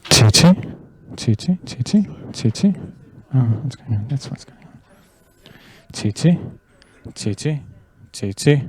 Chichi? Chichi? Chichi? Chichi? Oh, what's going on? That's what's going on. Chichi? Chichi? Chichi?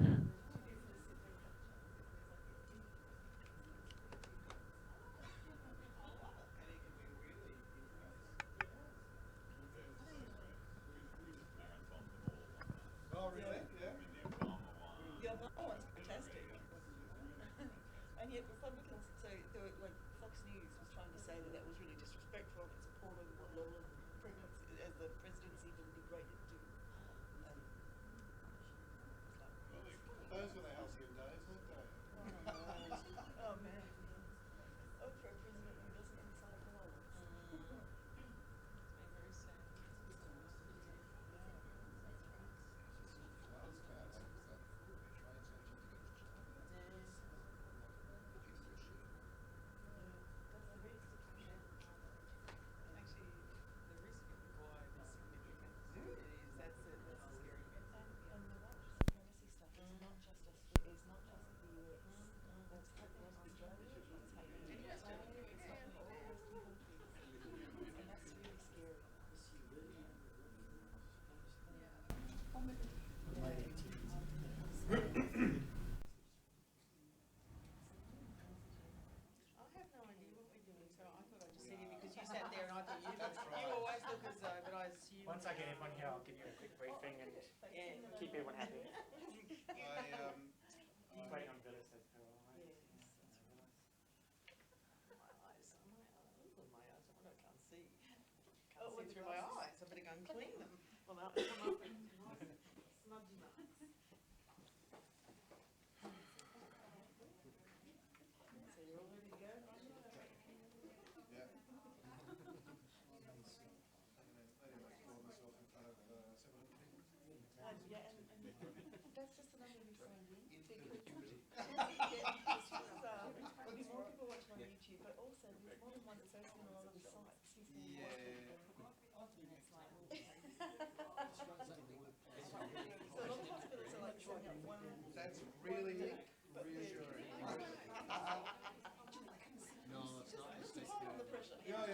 Once I get everyone here, I'll give you a quick briefing and keep everyone happy. He's waiting on Villa, so it's all right. Through my eyes, I better go and clean them. Well, no, so you're all ready to go? Yeah, and that's just the number we signed in. There'll be more people watching on YouTube, but also there's more than one person on all of the sites. He's going to watch people. So a lot of hospitals are like trying out one. That's really reassuring. No, it's not. Just to pile on the pressure. Yeah.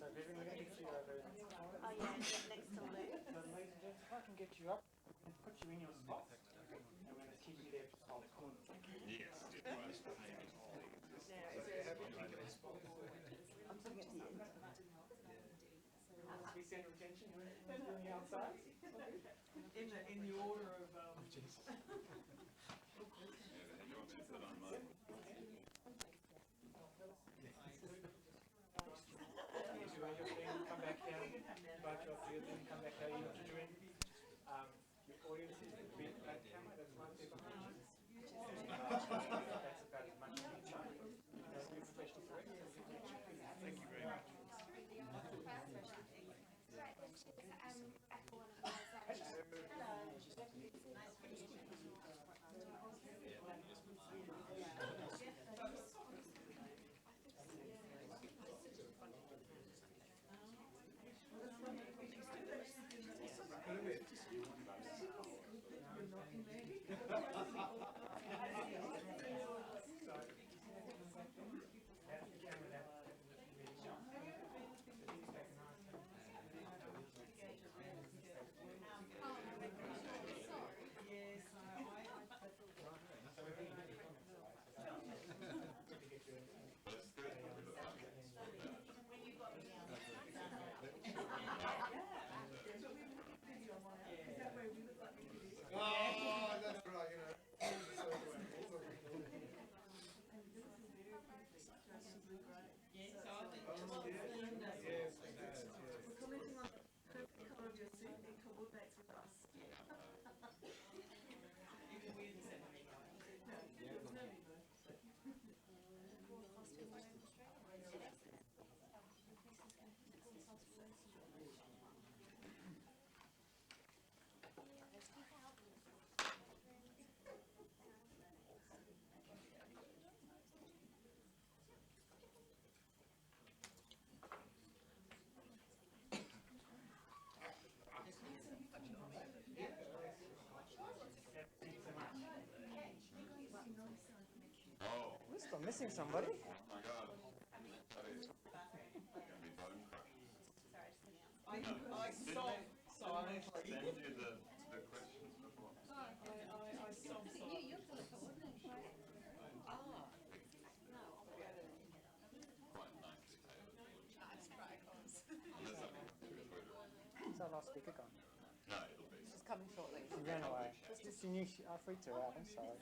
So Vivian, we're going to get you over. Oh yeah, next to Lou. So ladies and gents, if I can get you up and put you in your spot, and we're going to keep you there for the corner. Now, is there a particular spot? I'm talking at the end. We send retention, who's doing the outside? In the order of Come back here, invite you up to your thing, come back here, you know what you're doing. Your audience is the big black camera, that's right there behind you. That's about as much as you can. That's your professional correct. Thank you very much. I'm missing somebody. I sobbed silently. I sobbed silently. Where's our last speaker gone? She's coming shortly. She ran away. She knew I freaked her out. I'm sorry.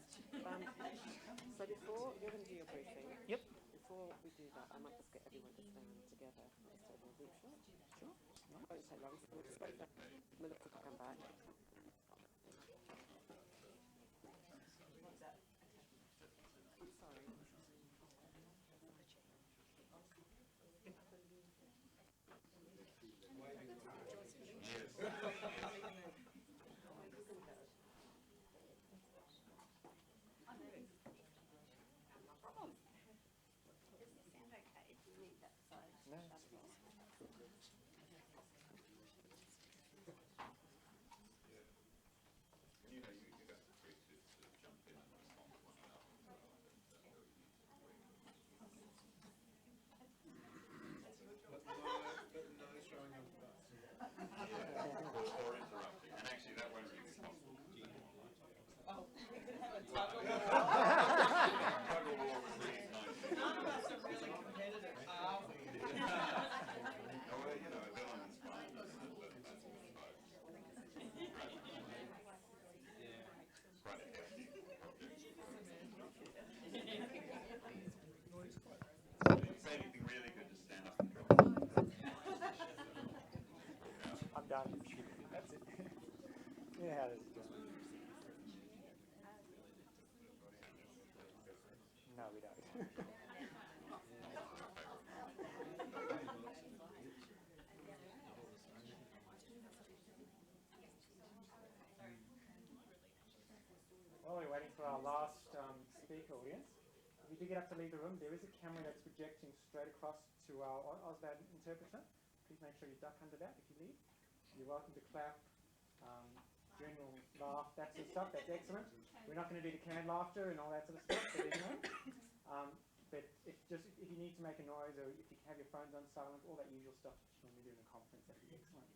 So before you're going to do your briefing. Yep. Before we do that, I might just get everyone to stand together. Just take a group shot. Sure. Won't take long. So we'll just wait for Melissa to come back. I'm sorry. No. But no showing of butts. Or interrupting. And actually, that won't really be possible. Oh, we could have a tug of war. Tug of war was really nice. None of us are really competitive, are we? No, well, you know, a villain is fine. That's fine. Quite a hefty object. Say anything really good, just stand up and drop. I'm done. That's it. Yeah, how does it go? No, we don't. While we're waiting for our last speaker audience, if you do get up to leave the room, there is a camera that's projecting straight across to our Auslan interpreter. Please make sure you duck under that if you leave. You're welcome to clap, general laugh, that sort of stuff. That's excellent. We're not going to do the canned laughter and all that sort of stuff, but anyway. But if you need to make a noise, or if you have your phones on silent, all that usual stuff that you normally do in a conference, that'd be excellent.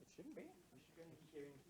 It shouldn't be. You should be hearing.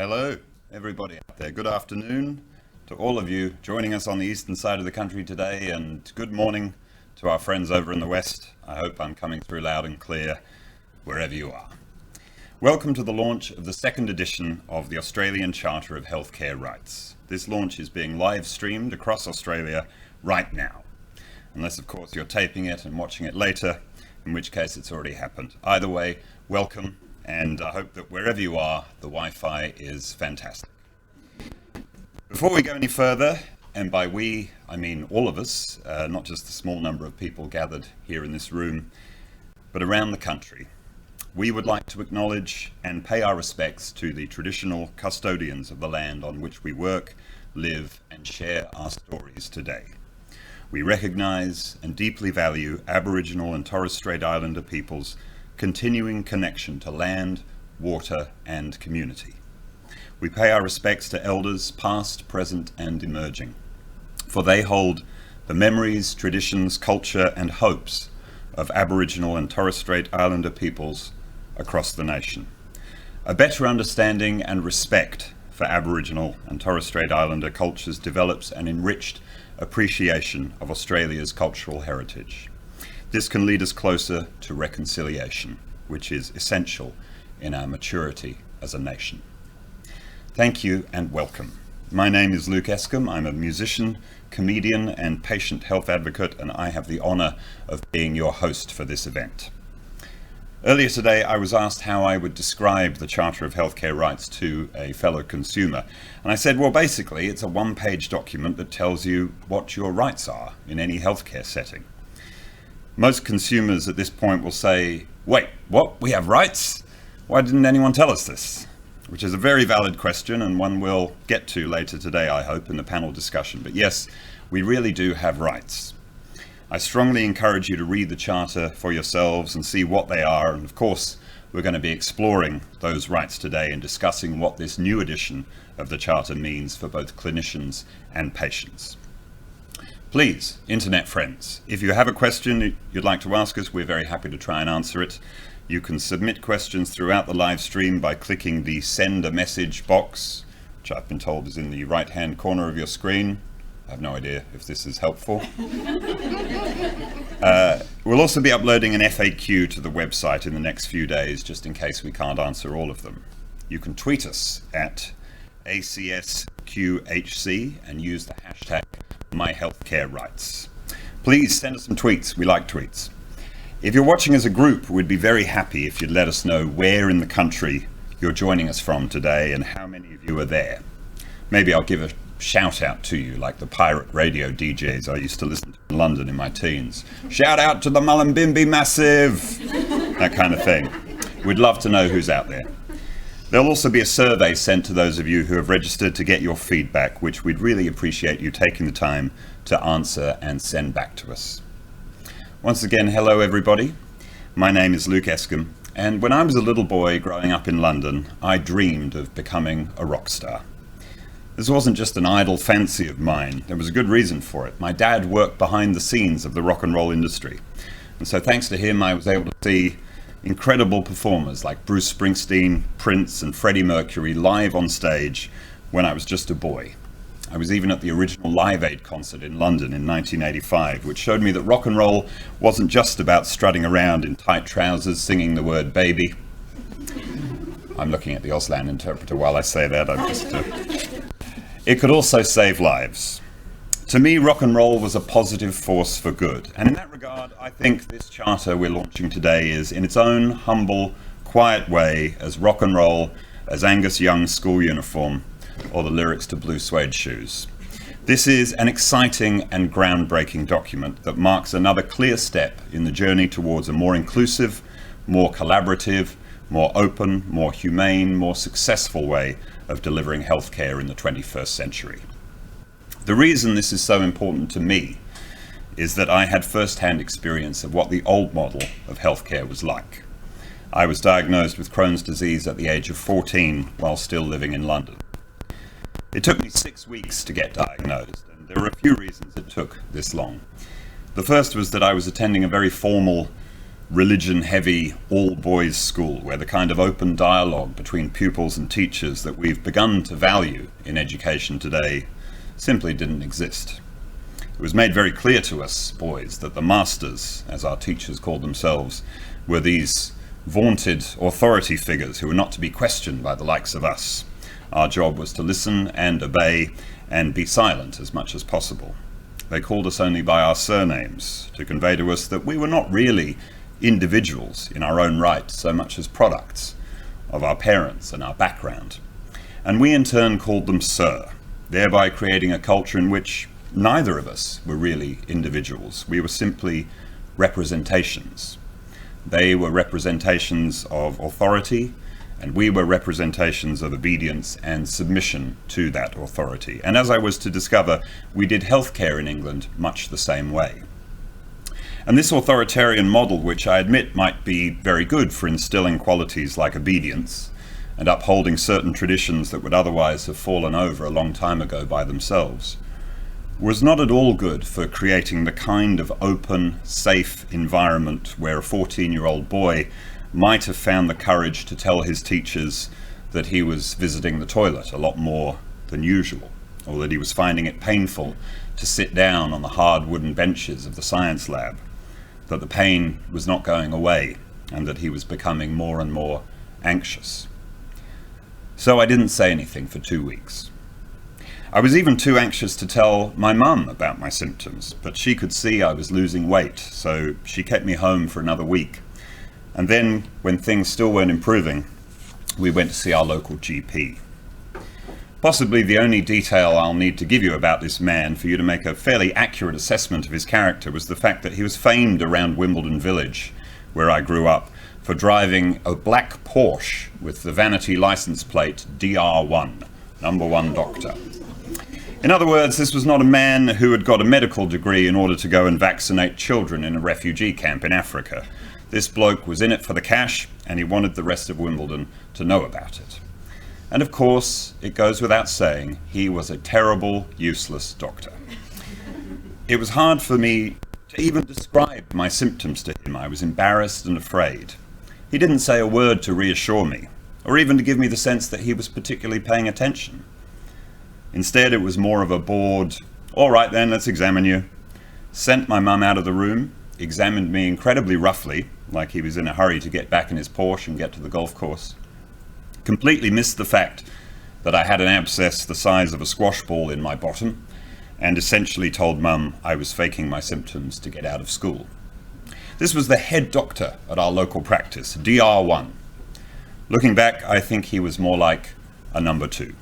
Hello, everybody out there. Good afternoon to all of you joining us on the eastern side of the country today, and good morning to our friends over in the west. I hope I'm coming through loud and clear wherever you are. Welcome to the launch of the second edition of the Australian Charter of Healthcare Rights. This launch is being live streamed across Australia right now, unless of course you're taping it and watching it later, in which case it's already happened. Either way, welcome, and I hope that wherever you are, the Wi-Fi is fantastic. Before we go any further, and by we, I mean all of us, not just the small number of people gathered here in this room, but around the country, we would like to acknowledge and pay our respects to the traditional custodians of the land on which we work, live, and share our stories today. We recognise and deeply value Aboriginal and Torres Strait Islander peoples' continuing connection to land, water, and community. We pay our respects to elders past, present, and emerging, for they hold the memories, traditions, culture, and hopes of Aboriginal and Torres Strait Islander peoples across the nation. A better understanding and respect for Aboriginal and Torres Strait Islander cultures develops an enriched appreciation of Australia's cultural heritage. This can lead us closer to reconciliation, which is essential in our maturity as a nation. Thank you and welcome. My name is Luke Escombe. I'm a musician, comedian, and patient health advocate, and I have the honour of being your host for this event. Earlier today, I was asked how I would describe the Charter of Healthcare Rights to a fellow consumer. And I said, well, basically, it's a one-page document that tells you what your rights are in any healthcare setting. Most consumers at this point will say, wait, what? We have rights? Why didn't anyone tell us this? Which is a very valid question, and one we'll get to later today, I hope, in the panel discussion. But yes, we really do have rights. I strongly encourage you to read the Charter for yourselves and see what they are, and of course we're going to be exploring those rights today and discussing what this new edition of the Charter means for both clinicians and patients. Please, internet friends, if you have a question you'd like to ask us, we're very happy to try and answer it. You can submit questions throughout the live stream by clicking the Send a Message box, which I've been told is in the right-hand corner of your screen. I have no idea if this is helpful. We'll also be uploading an FAQ to the website in the next few days, just in case we can't answer all of them. You can tweet us at ACSQHC and use the hashtag MyHealthCareRights. Please send us some tweets. We like tweets. If you're watching as a group, we'd be very happy if you'd let us know where in the country you're joining us from today and how many of you are there. Maybe I'll give a shout out to you like the pirate radio DJs I used to listen to in London in my teens. Shout out to the Mullumbimby Massive! That kind of thing. We'd love to know who's out there. There'll also be a survey sent to those of you who have registered to get your feedback, which we'd really appreciate you taking the time to answer and send back to us. Once again, hello everybody. My name is Luke Escombe, and when I was a little boy growing up in London, I dreamed of becoming a rock star. This wasn't just an idle fancy of mine. There was a good reason for it. My dad worked behind the scenes of the rock and roll industry. And so thanks to him, I was able to see incredible performers like Bruce Springsteen, Prince, and Freddie Mercury live on stage when I was just a boy. I was even at the original Live Aid concert in London in 1985, which showed me that rock and roll wasn't just about strutting around in tight trousers singing the word baby. I'm looking at the Auslan interpreter while I say that. It could also save lives. To me, rock and roll was a positive force for good. And in that regard, I think this charter we're launching today is, in its own humble, quiet way, as rock and roll as Angus Young's school uniform or the lyrics to Blue Suede Shoes. This is an exciting and groundbreaking document that marks another clear step in the journey towards a more inclusive, more collaborative, more open, more humane, more successful way of delivering healthcare in the 21st century. The reason this is so important to me is that I had first-hand experience of what the old model of healthcare was like. I was diagnosed with Crohn's disease at the age of 14 while still living in London. It took me 6 weeks to get diagnosed, and there were a few reasons it took this long. The first was that I was attending a very formal religion-heavy, all-boys school, where the kind of open dialogue between pupils and teachers that we've begun to value in education today simply didn't exist. It was made very clear to us boys that the masters, as our teachers called themselves, were these vaunted authority figures who were not to be questioned by the likes of us. Our job was to listen and obey and be silent as much as possible. They called us only by our surnames to convey to us that we were not really individuals in our own right so much as products of our parents and our background. And we in turn called them sir, thereby creating a culture in which neither of us were really individuals. We were simply representations. They were representations of authority, and we were representations of obedience and submission to that authority. And as I was to discover, we did healthcare in England much the same way. And this authoritarian model, which I admit might be very good for instilling qualities like obedience and upholding certain traditions that would otherwise have fallen over a long time ago by themselves, was not at all good for creating the kind of open, safe environment where a 14-year-old boy might have found the courage to tell his teachers that he was visiting the toilet a lot more than usual, or that he was finding it painful to sit down on the hard wooden benches of the science lab, that the pain was not going away, and that he was becoming more and more anxious. So I didn't say anything for 2 weeks. I was even too anxious to tell my mum about my symptoms, but she could see I was losing weight, so she kept me home for another week. And then, when things still weren't improving, we went to see our local GP. Possibly the only detail I'll need to give you about this man for you to make a fairly accurate assessment of his character was the fact that he was famed around Wimbledon Village, where I grew up, for driving a black Porsche with the vanity license plate DR1, number 1 doctor. In other words, this was not a man who had got a medical degree in order to go and vaccinate children in a refugee camp in Africa. This bloke was in it for the cash, and he wanted the rest of Wimbledon to know about it. And of course, it goes without saying, he was a terrible, useless doctor. It was hard for me to even describe my symptoms to him. I was embarrassed and afraid. He didn't say a word to reassure me, or even to give me the sense that he was particularly paying attention. Instead, it was more of a bored, "All right then, let's examine you," sent my mum out of the room, examined me incredibly roughly, like he was in a hurry to get back in his Porsche and get to the golf course, completely missed the fact that I had an abscess the size of a squash ball in my bottom, and essentially told mum I was faking my symptoms to get out of school. This was the head doctor at our local practice, DR1. Looking back, I think he was more like a number 2.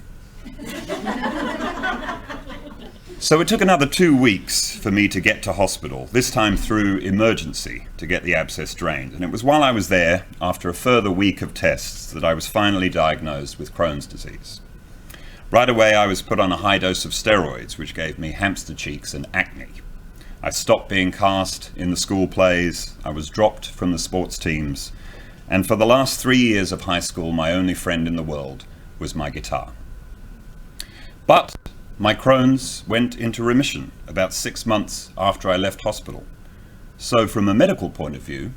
So it took another 2 weeks for me to get to hospital, this time through emergency, to get the abscess drained. And it was while I was there, after a further week of tests, that I was finally diagnosed with Crohn's disease. Right away, I was put on a high dose of steroids, which gave me hamster cheeks and acne. I stopped being cast in the school plays, I was dropped from the sports teams, and for the last 3 years of high school, my only friend in the world was my guitar. But my Crohn's went into remission about 6 months after I left hospital. So from a medical point of view,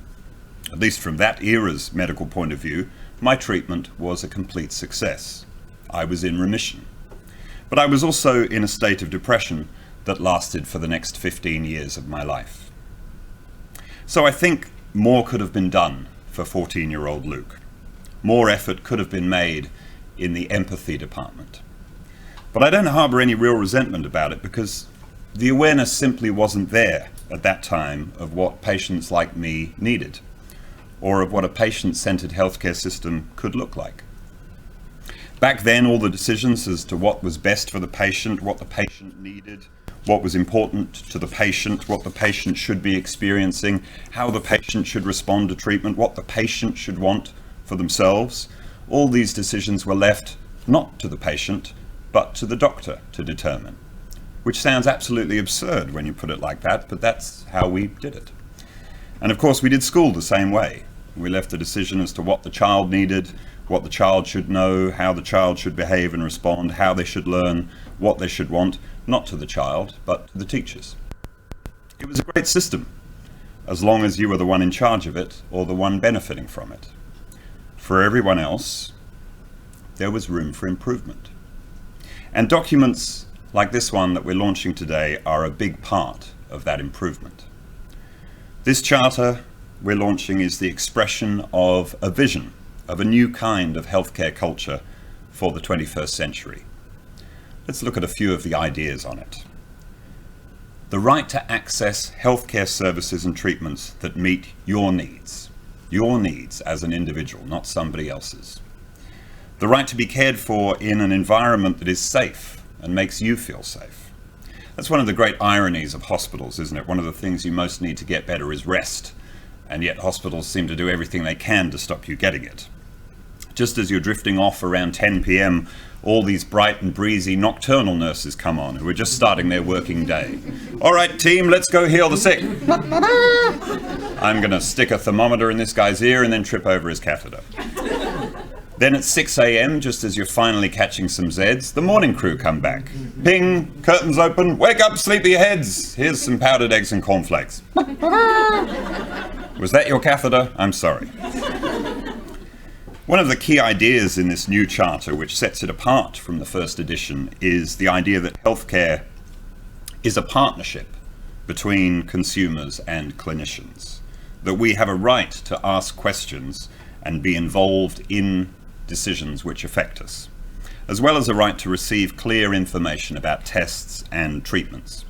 at least from that era's medical point of view, my treatment was a complete success. I was in remission. But I was also in a state of depression that lasted for the next 15 years of my life. So I think more could have been done for 14-year-old Luke. More effort could have been made in the empathy department. But I don't harbor any real resentment about it because the awareness simply wasn't there at that time of what patients like me needed, or of what a patient-centered healthcare system could look like. Back then, all the decisions as to what was best for the patient, what the patient needed, what was important to the patient, what the patient should be experiencing, how the patient should respond to treatment, what the patient should want for themselves, all these decisions were left not to the patient, but to the doctor to determine, which sounds absolutely absurd when you put it like that, but that's how we did it. And of course, we did school the same way. We left the decision as to what the child needed, what the child should know, how the child should behave and respond, how they should learn, what they should want, not to the child, but to the teachers. It was a great system, as long as you were the one in charge of it or the one benefiting from it. For everyone else, there was room for improvement. And documents like this one that we're launching today are a big part of that improvement. This charter we're launching is the expression of a vision of a new kind of healthcare culture for the 21st century. Let's look at a few of the ideas on it. The right to access healthcare services and treatments that meet your needs as an individual, not somebody else's. The right to be cared for in an environment that is safe and makes you feel safe. That's one of the great ironies of hospitals, isn't it? One of the things you most need to get better is rest, and yet hospitals seem to do everything they can to stop you getting it. Just as you're drifting off around 10 p.m, all these bright and breezy nocturnal nurses come on who are just starting their working day. All right, team, let's go heal the sick. I'm going to stick a thermometer in this guy's ear and then trip over his catheter. Then at 6 a.m, just as you're finally catching some Zeds, the morning crew come back. Ping, curtains open, wake up, sleepyheads. Here's some powdered eggs and cornflakes. Was that your catheter? I'm sorry. One of the key ideas in this new charter, which sets it apart from the first edition, is the idea that healthcare is a partnership between consumers and clinicians, that we have a right to ask questions and be involved in decisions which affect us, as well as a right to receive clear information about tests and treatments.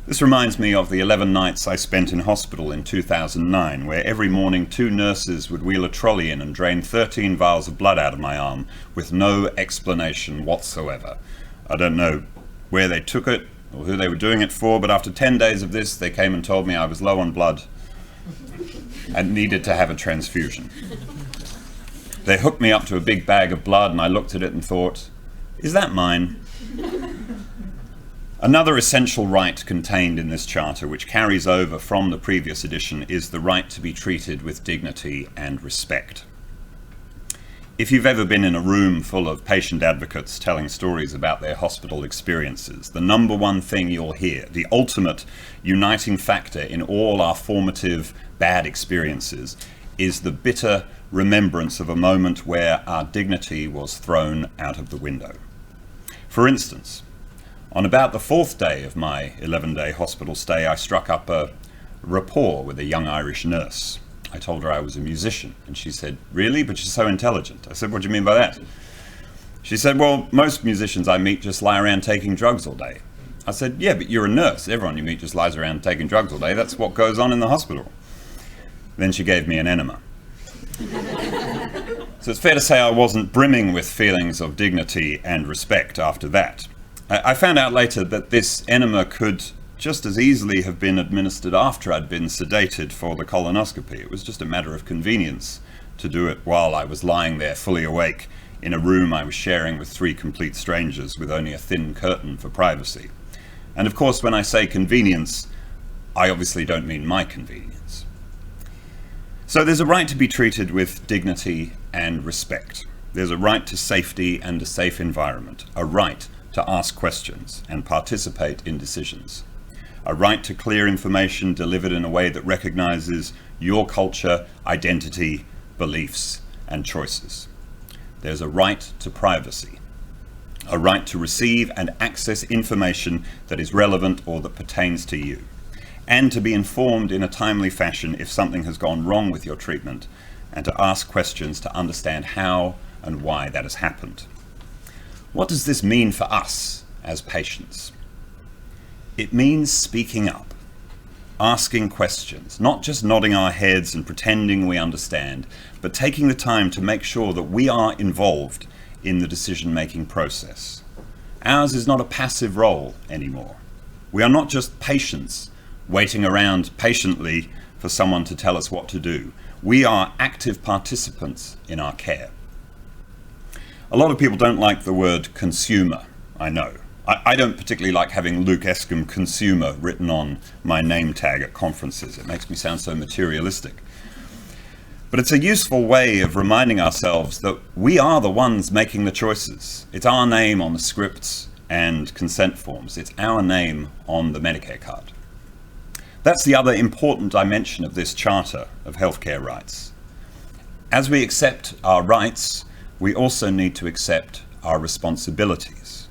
This reminds me of the 11 nights I spent in hospital in 2009, where every morning 2 nurses would wheel a trolley in and drain 13 vials of blood out of my arm with no explanation whatsoever. I don't know where they took it or who they were doing it for, but after 10 days of this, they came and told me I was low on blood and needed to have a transfusion. They hooked me up to a big bag of blood and I looked at it and thought, is that mine? Another essential right contained in this charter, which carries over from the previous edition, is the right to be treated with dignity and respect. If you've ever been in a room full of patient advocates telling stories about their hospital experiences, the number one thing you'll hear, the ultimate uniting factor in all our formative bad experiences, is the bitter remembrance of a moment where our dignity was thrown out of the window. For instance, on about the 4th day of my 11-day hospital stay, I struck up a rapport with a young Irish nurse. I told her I was a musician, and she said, really? But you're so intelligent. I said, what do you mean by that? She said, well, most musicians I meet just lie around taking drugs all day. I said, yeah, but you're a nurse. Everyone you meet just lies around taking drugs all day. That's what goes on in the hospital. Then she gave me an enema. So it's fair to say I wasn't brimming with feelings of dignity and respect after that. I found out later that this enema could just as easily have been administered after I'd been sedated for the colonoscopy. It was just a matter of convenience to do it while I was lying there fully awake in a room I was sharing with 3 complete strangers with only a thin curtain for privacy. And of course, when I say convenience, I obviously don't mean my convenience. So there's a right to be treated with dignity and respect. There's a right to safety and a safe environment, a right to ask questions and participate in decisions, a right to clear information delivered in a way that recognizes your culture, identity, beliefs, and choices. There's a right to privacy, a right to receive and access information that is relevant or that pertains to you, and to be informed in a timely fashion if something has gone wrong with your treatment, and to ask questions to understand how and why that has happened. What does this mean for us as patients? It means speaking up, asking questions, not just nodding our heads and pretending we understand, but taking the time to make sure that we are involved in the decision-making process. Ours is not a passive role anymore. We are not just patients waiting around patiently for someone to tell us what to do. We are active participants in our care. A lot of people don't like the word consumer, I know. I don't particularly like having Luke Escombe consumer written on my name tag at conferences. It makes me sound so materialistic. But it's a useful way of reminding ourselves that we are the ones making the choices. It's our name on the scripts and consent forms. It's our name on the Medicare card. That's the other important dimension of this Charter of Healthcare Rights. As we accept our rights, we also need to accept our responsibilities.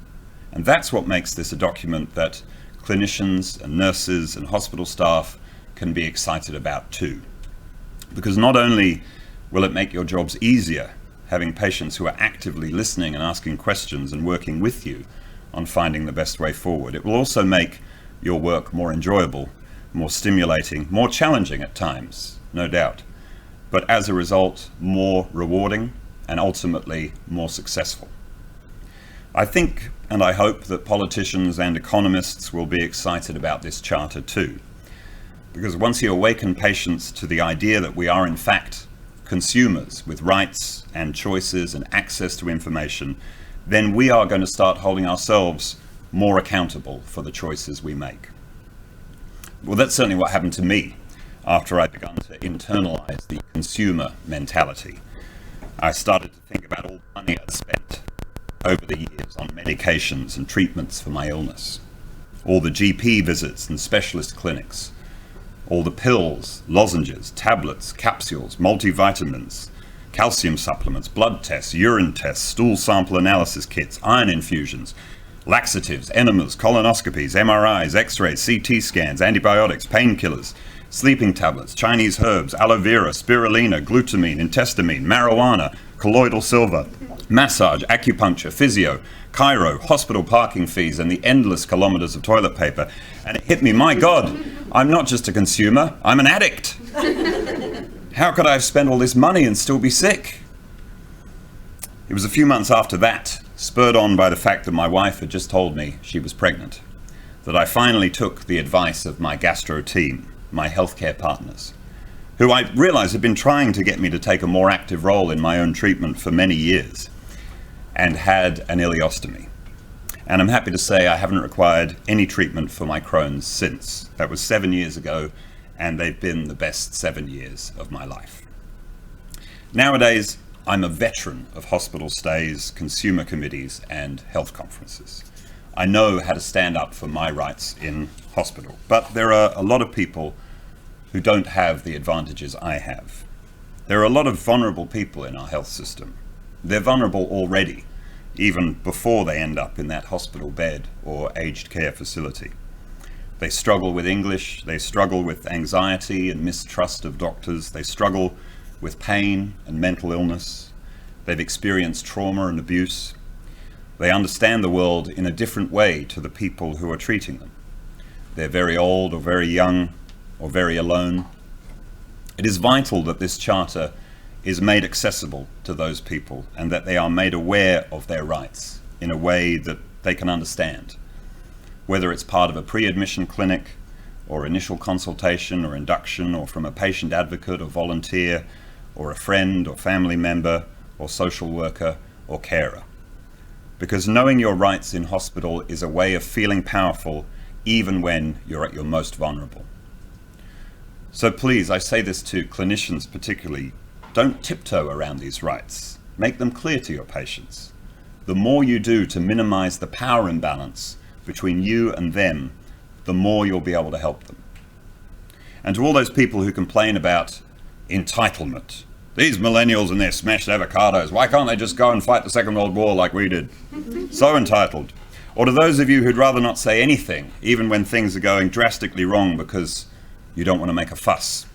And that's what makes this a document that clinicians and nurses and hospital staff can be excited about too. Because not only will it make your jobs easier, having patients who are actively listening and asking questions and working with you on finding the best way forward, it will also make your work more enjoyable, more stimulating, more challenging at times, no doubt, but as a result, more rewarding and ultimately more successful. I think and I hope that politicians and economists will be excited about this charter too, because once you awaken patients to the idea that we are in fact consumers with rights and choices and access to information, then we are going to start holding ourselves more accountable for the choices we make. Well, that's certainly what happened to me after I began to internalize the consumer mentality. I started to think about all the money I'd spent over the years on medications and treatments for my illness, all the GP visits and specialist clinics, all the pills, lozenges, tablets, capsules, multivitamins, calcium supplements, blood tests, urine tests, stool sample analysis kits, iron infusions, laxatives, enemas, colonoscopies, MRIs, x-rays, CT scans, antibiotics, painkillers, sleeping tablets, Chinese herbs, aloe vera, spirulina, glutamine, intestamine, marijuana, colloidal silver, massage, acupuncture, physio, chiro, hospital parking fees, and the endless kilometers of toilet paper. And it hit me, my God, I'm not just a consumer, I'm an addict. How could I have spent all this money and still be sick? It was a few months after that, spurred on by the fact that my wife had just told me she was pregnant, that I finally took the advice of my gastro team, my healthcare partners, who I realized had been trying to get me to take a more active role in my own treatment for many years, and had an ileostomy. And I'm happy to say I haven't required any treatment for my Crohn's since. That was 7 years ago, and they've been the best 7 years of my life. Nowadays, I'm a veteran of hospital stays, consumer committees, and health conferences. I know how to stand up for my rights in hospital, but there are a lot of people who don't have the advantages I have. There are a lot of vulnerable people in our health system. They're vulnerable already, even before they end up in that hospital bed or aged care facility. They struggle with English, they struggle with anxiety and mistrust of doctors, they struggle with pain and mental illness, they've experienced trauma and abuse. They understand the world in a different way to the people who are treating them. They're very old or very young or very alone. It is vital that this charter is made accessible to those people and that they are made aware of their rights in a way that they can understand, whether it's part of a pre-admission clinic or initial consultation or induction, or from a patient advocate or volunteer or a friend or family member or social worker or carer. Because knowing your rights in hospital is a way of feeling powerful even when you're at your most vulnerable. So please, I say this to clinicians particularly, don't tiptoe around these rights. Make them clear to your patients. The more you do to minimize the power imbalance between you and them, the more you'll be able to help them. And to all those people who complain about entitlement, these millennials and their smashed avocados, why can't they just go and fight the Second World War like we did? So entitled. Or to those of you who'd rather not say anything, even when things are going drastically wrong because you don't want to make a fuss.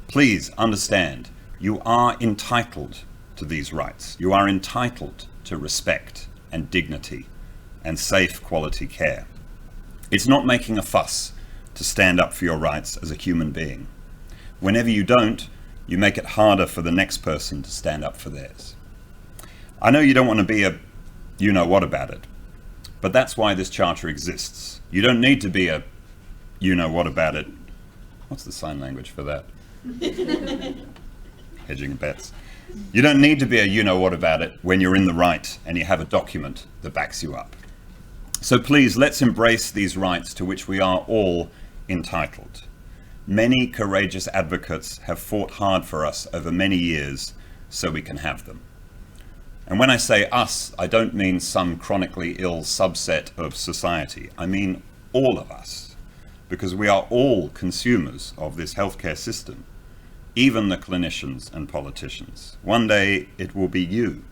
Please understand, you are entitled to these rights. You are entitled to respect and dignity and safe quality care. It's not making a fuss to stand up for your rights as a human being. Whenever you don't, you make it harder for the next person to stand up for theirs. I know you don't want to be a you-know-what about it, but that's why this charter exists. You don't need to be a you-know-what about it. What's the sign language for that? Hedging bets. You don't need to be a you-know-what about it when you're in the right and you have a document that backs you up. So please, let's embrace these rights to which we are all entitled. Many courageous advocates have fought hard for us over many years so we can have them. And when I say us, I don't mean some chronically ill subset of society. I mean all of us. because we are all consumers of this healthcare system, even the clinicians and politicians. One day it will be you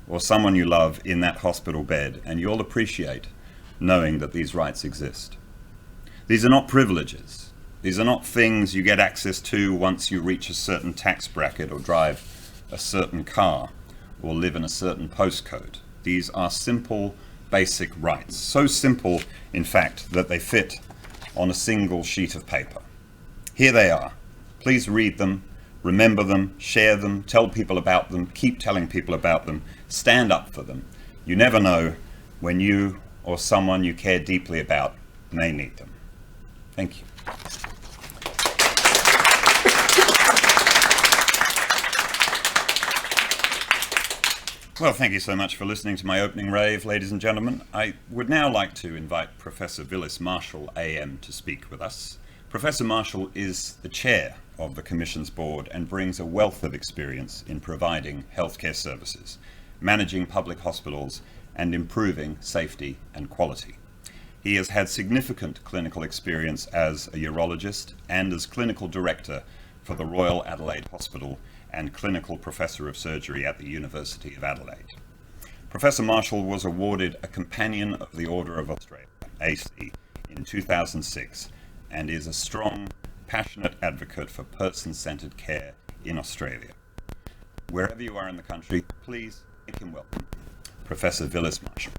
or someone you love in that hospital bed, and you'll appreciate knowing that these rights exist. These are not privileges. These are not things you get access to once you reach a certain tax bracket or drive a certain car or live in a certain postcode. These are simple, basic rights. So simple, in fact, that they fit on a single sheet of paper. Here they are. Please read them, remember them, share them, tell people about them, keep telling people about them, stand up for them. You never know when you or someone you care deeply about may need them. Thank you. Well, thank you so much for listening to my opening rave, ladies and gentlemen. I would now like to invite Professor Willis Marshall, AM, to speak with us. Professor Marshall is the chair of the Commission's board and brings a wealth of experience in providing healthcare services, managing public hospitals, and improving safety and quality. He has had significant clinical experience as a urologist and as clinical director for the Royal Adelaide Hospital and clinical professor of surgery at the University of Adelaide. Professor Marshall was awarded a Companion of the Order of Australia, AC, in 2006, and is a strong, passionate advocate for person-centred care in Australia. Wherever you are in the country, please make him welcome, Professor Willis Marshall.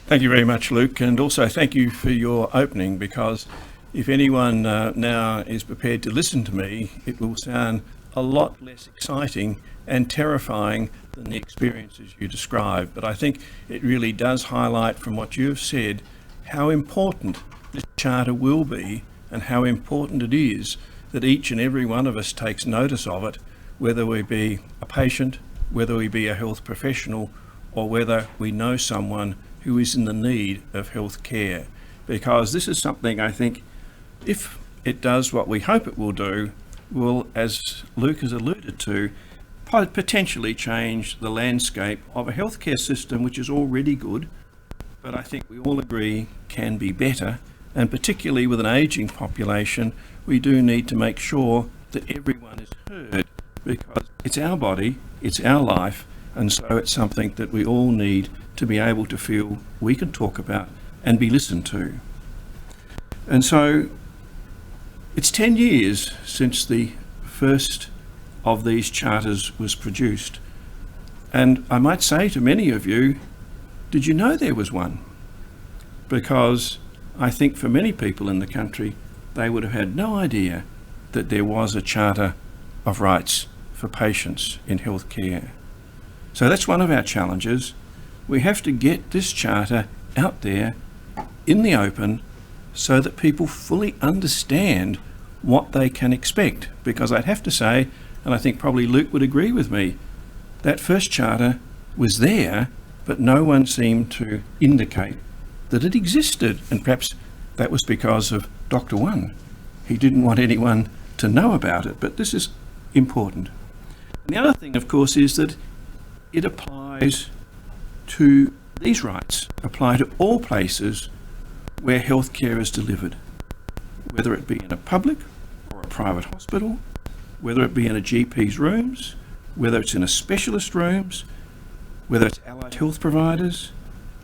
Thank you very much, Luke, and also thank you for your opening, because if anyone now is prepared to listen to me, it will sound a lot less exciting and terrifying than the experiences you describe. But I think it really does highlight from what you have said how important this charter will be and how important it is that each and every one of us takes notice of it, whether we be a patient, whether we be a health professional, or whether we know someone who is in the need of health care. Because this is something I think, if it does what we hope it will do, will, as Luke has alluded to, potentially change the landscape of a healthcare system which is already good, but I think we all agree can be better. And particularly with an ageing population, we do need to make sure that everyone is heard, because it's our body, it's our life, and so it's something that we all need to be able to feel we can talk about and be listened to. And so it's 10 years since the first of these charters was produced. And I might say to many of you, did you know there was one? Because I think for many people in the country, they would have had no idea that there was a Charter of Rights for patients in healthcare. So that's one of our challenges. We have to get this charter out there in the open so that people fully understand what they can expect. Because I'd have to say, and I think probably Luke would agree with me, that first charter was there, but no one seemed to indicate that it existed. And perhaps that was because of Dr. One. He didn't want anyone to know about it, but this is important. And the other thing, of course, is that it applies to, these rights apply to all places where healthcare is delivered, whether it be in a public or a private hospital, whether it be in a GP's rooms, whether it's in a specialist rooms, whether it's allied health providers,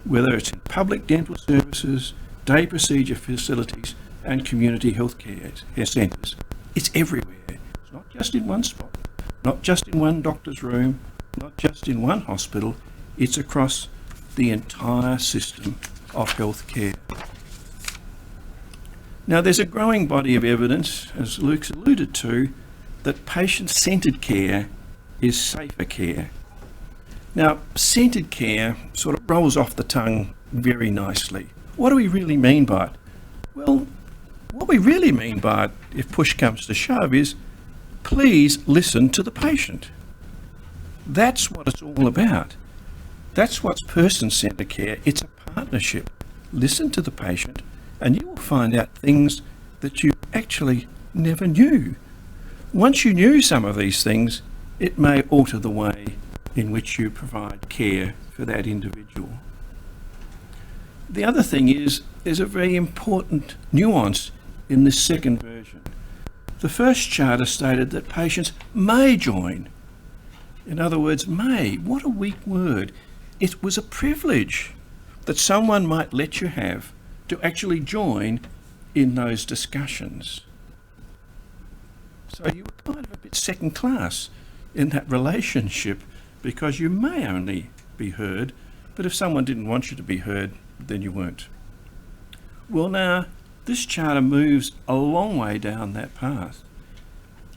whether it's in public dental services, day procedure facilities, and community healthcare centres. It's everywhere. It's not just in one spot, not just in one doctor's room, not just in one hospital. It's across the entire system of healthcare. Now, there's a growing body of evidence, as Luke's alluded to, that patient-centred care is safer care. Now, centred care sort of rolls off the tongue very nicely. What do we really mean by it? Well, what we really mean by it, if push comes to shove, is please listen to the patient. That's what it's all about. That's what's person-centred care. It's a partnership. Listen to the patient and you will find out things that you actually never knew. Once you knew some of these things, it may alter the way in which you provide care for that individual. The other thing is, there's a very important nuance in this second version. The first charter stated that patients may join. In other words, may. What a weak word. It was a privilege that someone might let you have to actually join in those discussions. So you were kind of a bit second class in that relationship because you may only be heard, but if someone didn't want you to be heard, then you weren't. Well, now, this charter moves a long way down that path.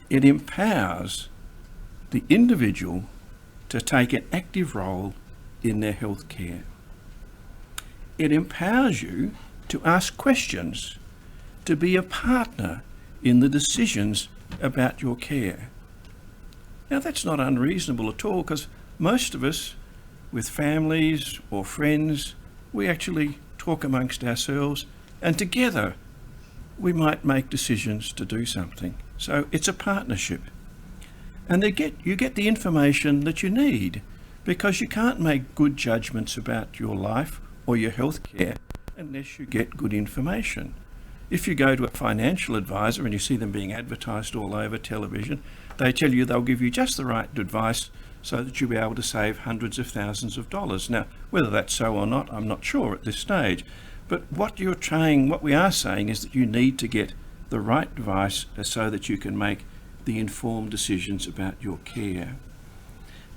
It empowers the individual to take an active role in their health care. It empowers you to ask questions, to be a partner in the decisions about your care. Now, that's not unreasonable at all, because most of us, with families or friends, we actually talk amongst ourselves, and together we might make decisions to do something. So it's a partnership. And you get the information that you need, because you can't make good judgments about your life or your health care unless you get good information. If you go to a financial advisor and you see them being advertised all over television, they tell you they'll give you just the right advice so that you'll be able to save hundreds of thousands of dollars. Now, whether that's so or not, I'm not sure at this stage. But what we are saying is that you need to get the right advice so that you can make the informed decisions about your care.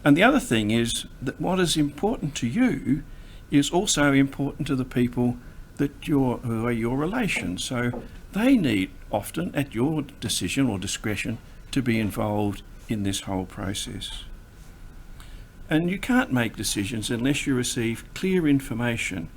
And the other thing is that what is important to you is also important to the people who are your relations. So they need often, at your decision or discretion, to be involved in this whole process. And you can't make decisions unless you receive clear information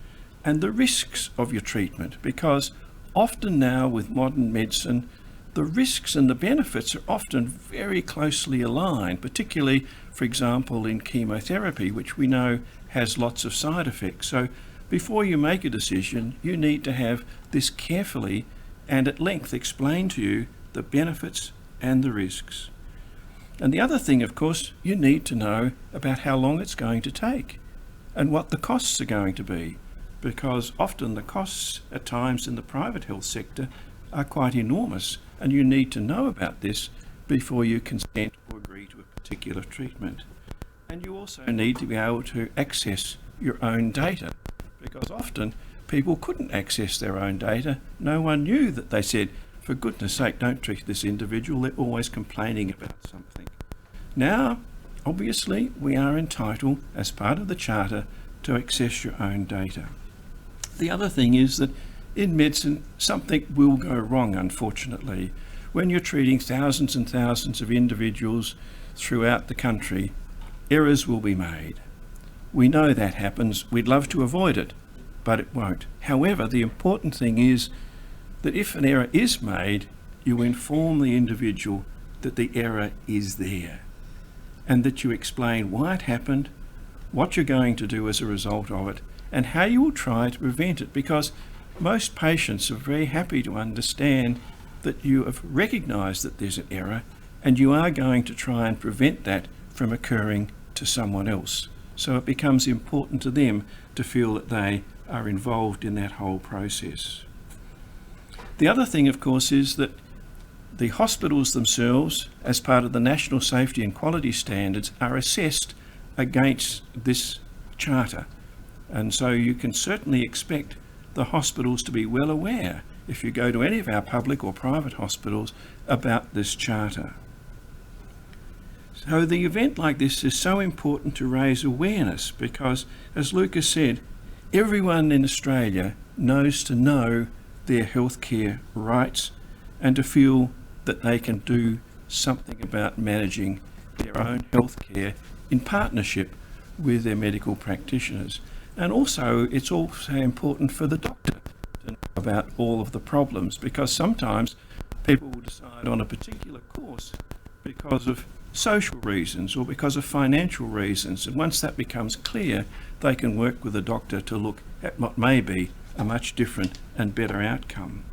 and the risks of your treatment, because often now with modern medicine, the risks and the benefits are often very closely aligned, particularly, for example, in chemotherapy, which we know has lots of side effects. So before you make a decision, you need to have this carefully and at length explained to you the benefits and the risks. And the other thing, of course, you need to know about how long it's going to take and what the costs are going to be, because often the costs at times in the private health sector are quite enormous, and you need to know about this before you consent or agree to a particular treatment. And you also need to be able to access your own data, because often people couldn't access their own data. No one knew that. They said, for goodness sake, don't treat this individual, they're always complaining about something. Now, obviously, we are entitled, as part of the Charter, to access your own data. The other thing is that in medicine, something will go wrong, unfortunately. When you're treating thousands and thousands of individuals throughout the country, errors will be made. We know that happens. We'd love to avoid it, but it won't. However, the important thing is that if an error is made, you inform the individual that the error is there, and that you explain why it happened, what you're going to do as a result of it, and how you will try to prevent it, because most patients are very happy to understand that you have recognised that there's an error and you are going to try and prevent that from occurring to someone else. So it becomes important to them to feel that they are involved in that whole process. The other thing, of course, is that the hospitals themselves, as part of the National Safety and Quality Standards, are assessed against this charter. And so you can certainly expect the hospitals to be well aware, if you go to any of our public or private hospitals, about this charter. So the event like this is so important to raise awareness, because, as Lucas said, everyone in Australia knows to know their healthcare rights and to feel that they can do something about managing their own healthcare in partnership with their medical practitioners. And also, it's also important for the doctor to know about all of the problems, because sometimes people will decide on a particular course because of social reasons or because of financial reasons. And once that becomes clear, they can work with a doctor to look at what may be a much different and better outcome.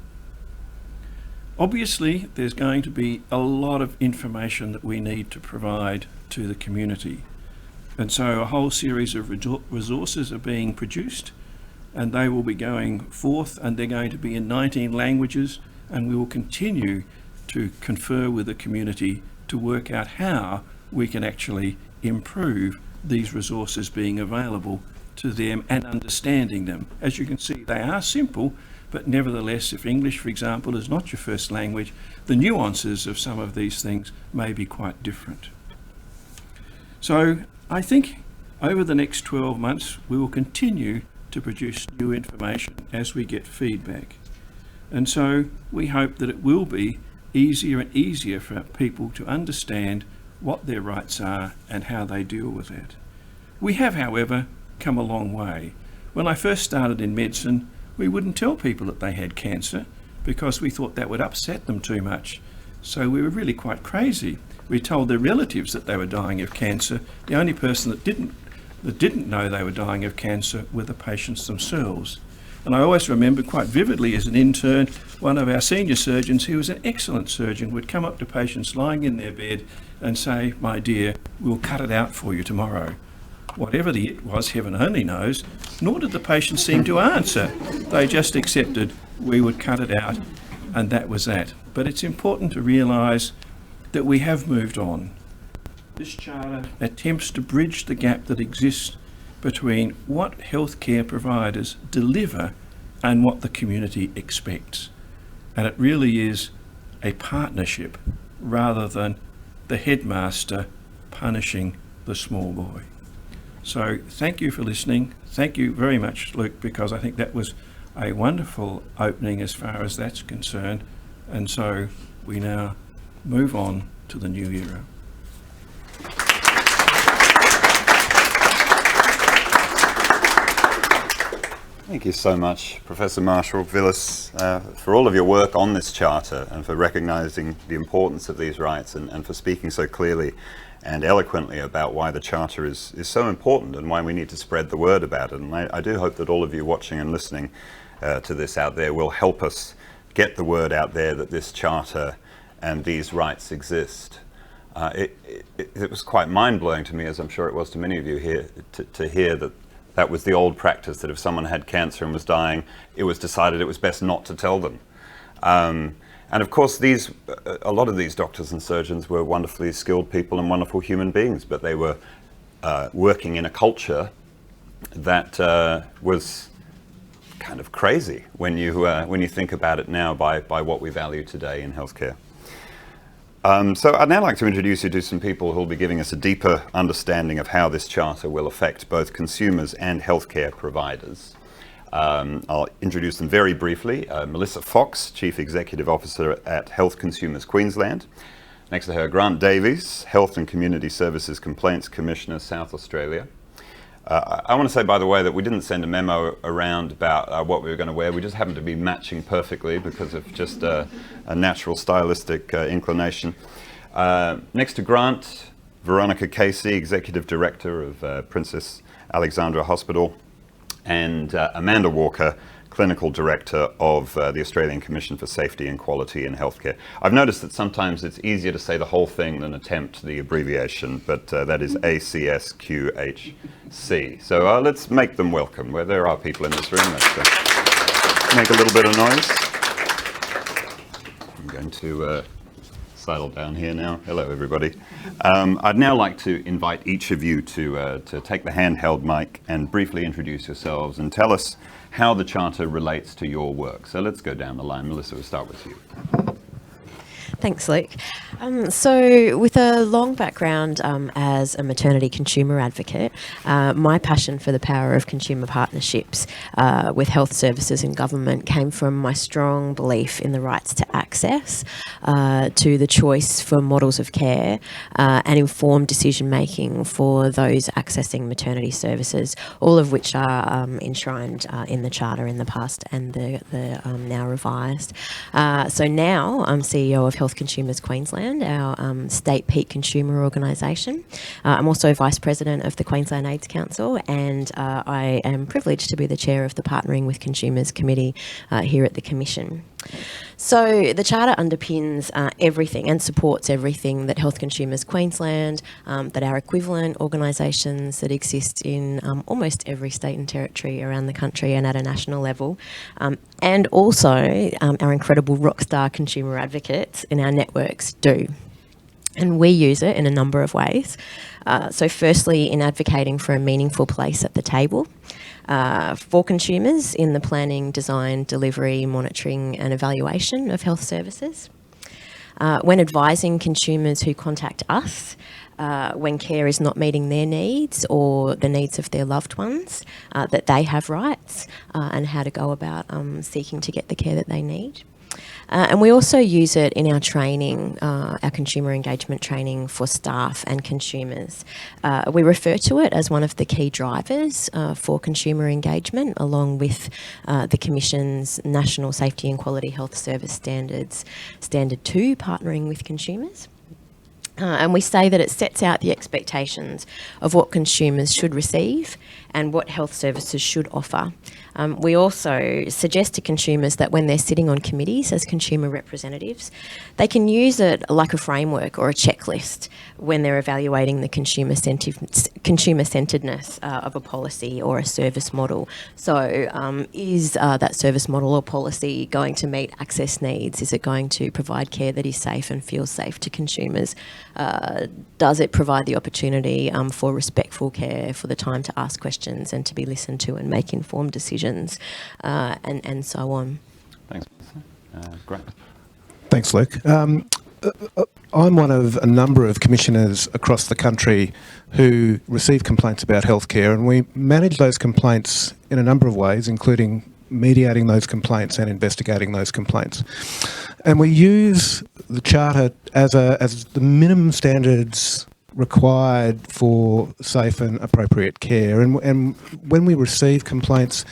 Obviously, there's going to be a lot of information that we need to provide to the community. And so a whole series of resources are being produced, and they will be going forth, and they're going to be in 19 languages, and we will continue to confer with the community to work out how we can actually improve these resources being available to them and understanding them. As you can see, they are simple, but nevertheless, if English, for example, is not your first language, the nuances of some of these things may be quite different. So I think over the next 12 months, we will continue to produce new information as we get feedback. And so we hope that it will be easier and easier for people to understand what their rights are and how they deal with that. We have, however, come a long way. When I first started in medicine, we wouldn't tell people that they had cancer because we thought that would upset them too much. So we were really quite crazy. We told their relatives that they were dying of cancer. The only person that didn't know they were dying of cancer were the patients themselves. And I always remember quite vividly as an intern, one of our senior surgeons, who was an excellent surgeon, would come up to patients lying in their bed and say, "My dear, we'll cut it out for you tomorrow." Whatever the it was, heaven only knows, nor did the patient seem to answer. They just accepted we would cut it out, and that was that. But it's important to realise that we have moved on. This charter attempts to bridge the gap that exists between what healthcare providers deliver and what the community expects. And it really is a partnership rather than the headmaster punishing the small boy. So thank you for listening. Thank you very much, Luke, because I think that was a wonderful opening as far as that's concerned. And so we now move on to the new era. Thank you so much, Professor Marshall-Willis, for all of your work on this charter and for recognising the importance of these rights and for speaking so clearly and eloquently about why the charter is so important and why we need to spread the word about it. And I do hope that all of you watching and listening to this out there will help us get the word out there that this charter and these rights exist. It was quite mind-blowing to me, as I'm sure it was to many of you here, to hear that was the old practice, that if someone had cancer and was dying, it was decided it was best not to tell them. And of course, a lot of these doctors and surgeons were wonderfully skilled people and wonderful human beings, but they were working in a culture that was kind of crazy when you think about it now by what we value today in healthcare. So I'd now like to introduce you to some people who will be giving us a deeper understanding of how this charter will affect both consumers and healthcare providers. I'll introduce them very briefly. Melissa Fox, Chief Executive Officer at Health Consumers Queensland. Next to her, Grant Davies, Health and Community Services Complaints Commissioner, South Australia. I want to say, by the way, that we didn't send a memo around about what we were going to wear. We just happened to be matching perfectly because of just a natural stylistic inclination. Next to Grant, Veronica Casey, Executive Director of Princess Alexandra Hospital, and Amanda Walker, Clinical Director of the Australian Commission for Safety and Quality in Healthcare. I've noticed that sometimes it's easier to say the whole thing than attempt the abbreviation, but that is ACSQHC. So let's make them welcome. Well, there are people in this room. Let's make a little bit of noise. I'm going to sidle down here now. Hello, everybody. I'd now like to invite each of you to take the handheld mic and briefly introduce yourselves and tell us how the charter relates to your work. So let's go down the line. Melissa, we'll start with you. Thanks, Luke. So with a long background as a maternity consumer advocate, my passion for the power of consumer partnerships with health services and government came from my strong belief in the rights to access, to the choice for models of care and informed decision making for those accessing maternity services, all of which are enshrined in the Charter in the past and the now revised. So now I'm CEO of Health Consumers Queensland, our state peak consumer organisation. I'm also Vice President of the Queensland AIDS Council, and I am privileged to be the chair of the Partnering with Consumers Committee here at the Commission. So the Charter underpins everything and supports everything that Health Consumers Queensland, that our equivalent organisations that exist in almost every state and territory around the country and at a national level, and also our incredible rockstar consumer advocates in our networks do. And we use it in a number of ways. So firstly, in advocating for a meaningful place at the table for consumers in the planning, design, delivery, monitoring and evaluation of health services. When advising consumers who contact us when care is not meeting their needs or the needs of their loved ones, that they have rights and how to go about seeking to get the care that they need. And we also use it in our training, our consumer engagement training for staff and consumers. We refer to it as one of the key drivers for consumer engagement, along with the Commission's National Safety and Quality Health Service Standards, Standard 2, partnering with consumers. And we say that it sets out the expectations of what consumers should receive and what health services should offer. We also suggest to consumers that when they're sitting on committees as consumer representatives, they can use it like a framework or a checklist when they're evaluating the consumer centredness of a policy or a service model. So is that service model or policy going to meet access needs? Is it going to provide care that is safe and feels safe to consumers? Does it provide the opportunity for respectful care, for the time to ask questions and to be listened to and make informed decisions, and so on? Thanks. Great. Thanks, Luke. I'm one of a number of commissioners across the country who receive complaints about healthcare, and we manage those complaints in a number of ways, including mediating those complaints and investigating those complaints. And we use the Charter as the minimum standards required for safe and appropriate care. And when we receive complaints,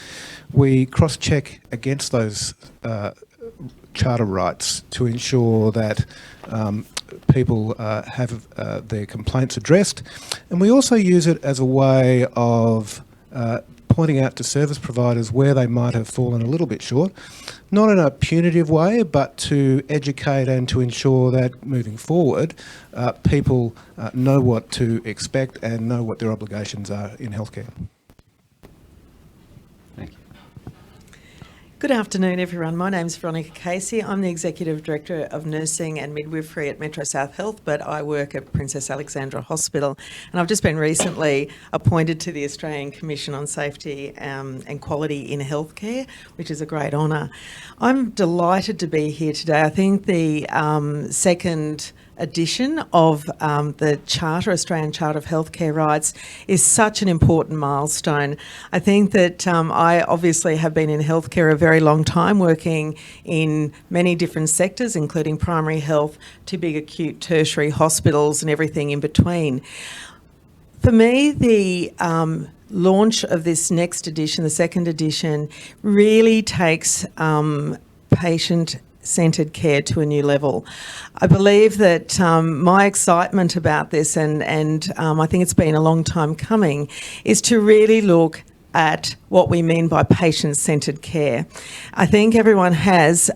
we cross-check against those Charter rights to ensure that people have their complaints addressed. And we also use it as a way of pointing out to service providers where they might have fallen a little bit short, not in a punitive way, but to educate and to ensure that moving forward, people know what to expect and know what their obligations are in healthcare. Thank you. Good afternoon, everyone. My name's Veronica Casey. I'm the Executive Director of Nursing and Midwifery at Metro South Health, but I work at Princess Alexandra Hospital. And I've just been recently appointed to the Australian Commission on Safety and Quality in Healthcare, which is a great honour. I'm delighted to be here today. I think the second edition of the Charter, Australian Charter of Healthcare Rights, is such an important milestone. I think that I obviously have been in healthcare a very long time, working in many different sectors, including primary health to big acute tertiary hospitals and everything in between. For me, the launch of this next edition, the second edition, really takes patient-centred care to a new level. I believe that my excitement about this, and I think it's been a long time coming, is to really look at what we mean by patient-centred care. I think everyone has,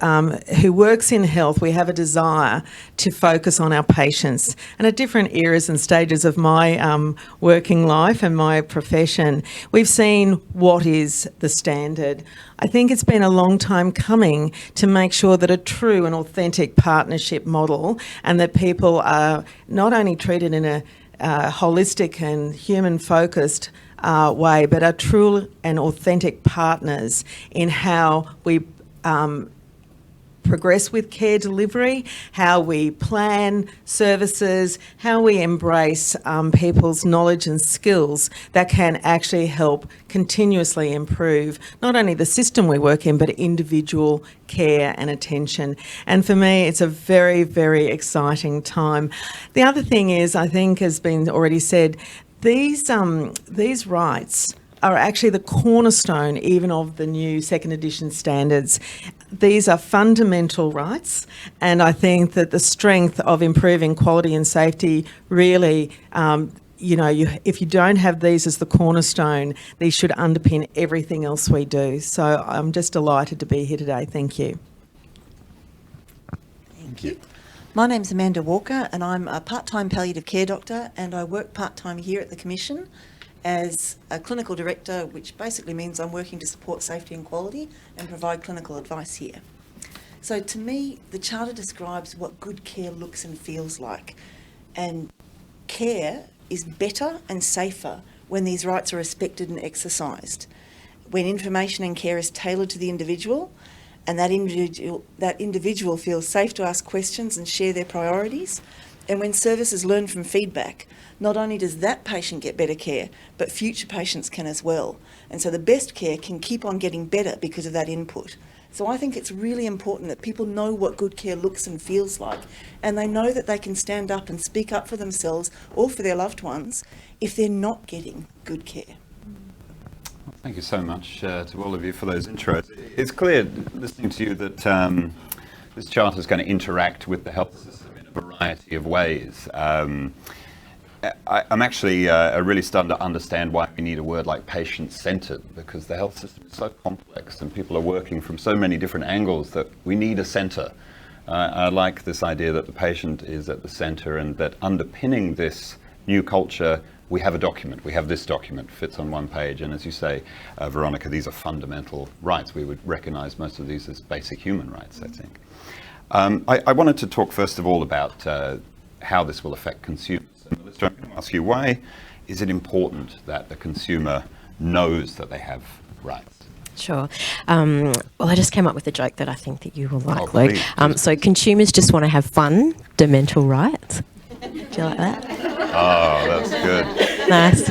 who works in health, we have a desire to focus on our patients. And at different eras and stages of my working life and my profession, we've seen what is the standard. I think it's been a long time coming to make sure that a true and authentic partnership model, and that people are not only treated in a holistic and human-focused way, but are true and authentic partners in how we progress with care delivery, how we plan services, how we embrace people's knowledge and skills that can actually help continuously improve not only the system we work in, but individual care and attention. And for me, it's a very, very exciting time. The other thing is, I think has been already said, these rights are actually the cornerstone even of the new second edition standards. These are fundamental rights, and I think that the strength of improving quality and safety really, if you don't have these as the cornerstone, these should underpin everything else we do. So I'm just delighted to be here today. Thank you. Thank you. My name's Amanda Walker and I'm a part-time palliative care doctor, and I work part-time here at the Commission as a clinical director, which basically means I'm working to support safety and quality and provide clinical advice here. So to me, the Charter describes what good care looks and feels like. And care is better and safer when these rights are respected and exercised. When information and care is tailored to the individual, and that individual feels safe to ask questions and share their priorities. And when services learn from feedback, not only does that patient get better care, but future patients can as well. And so the best care can keep on getting better because of that input. So I think it's really important that people know what good care looks and feels like, and they know that they can stand up and speak up for themselves or for their loved ones if they're not getting good care. Thank you so much to all of you for those intros. It's clear, listening to you, that this Charter is going to interact with the health system in a variety of ways. I'm actually really starting to understand why we need a word like patient-centred, because the health system is so complex and people are working from so many different angles that we need a centre. I like this idea that the patient is at the centre, and that underpinning this new culture, we have a document. We have this document, fits on one page, and as you say, Veronica, these are fundamental rights. We would recognise most of these as basic human rights, I think. I wanted to talk first of all about how this will affect consumers. And Melissa, I'm going to ask you, why is it important that the consumer knows that they have rights? Sure. Well, I just came up with a joke that I think that you will like, Oh, Luke. please. So consumers just want to have fundamental rights. Do you like that? Oh, that's good. Nice.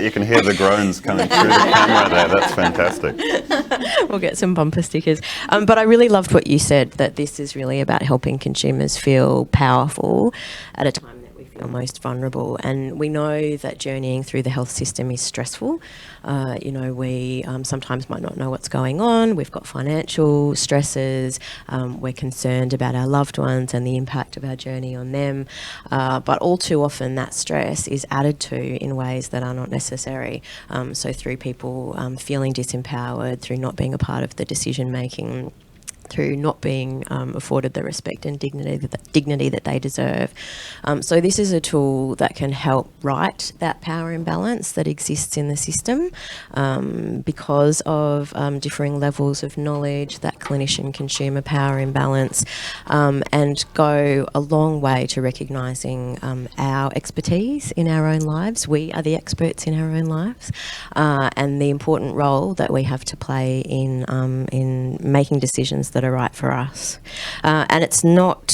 You can hear the groans coming through the camera there. That's fantastic. We'll get some bumper stickers. But I really loved what you said, that this is really about helping consumers feel powerful at a time that we feel most vulnerable. And we know that journeying through the health system is stressful. We sometimes might not know what's going on. We've got financial stresses. We're concerned about our loved ones and the impact of our journey on them. But all too often that stress is added to in ways that are not necessary. So through people feeling disempowered, through not being a part of the decision making, through not being afforded the respect and dignity that they deserve. So this is a tool that can help right that power imbalance that exists in the system because of differing levels of knowledge, that clinician-consumer power imbalance, and go a long way to recognising our expertise in our own lives. We are the experts in our own lives, and the important role that we have to play in making decisions that are right for us. And it's not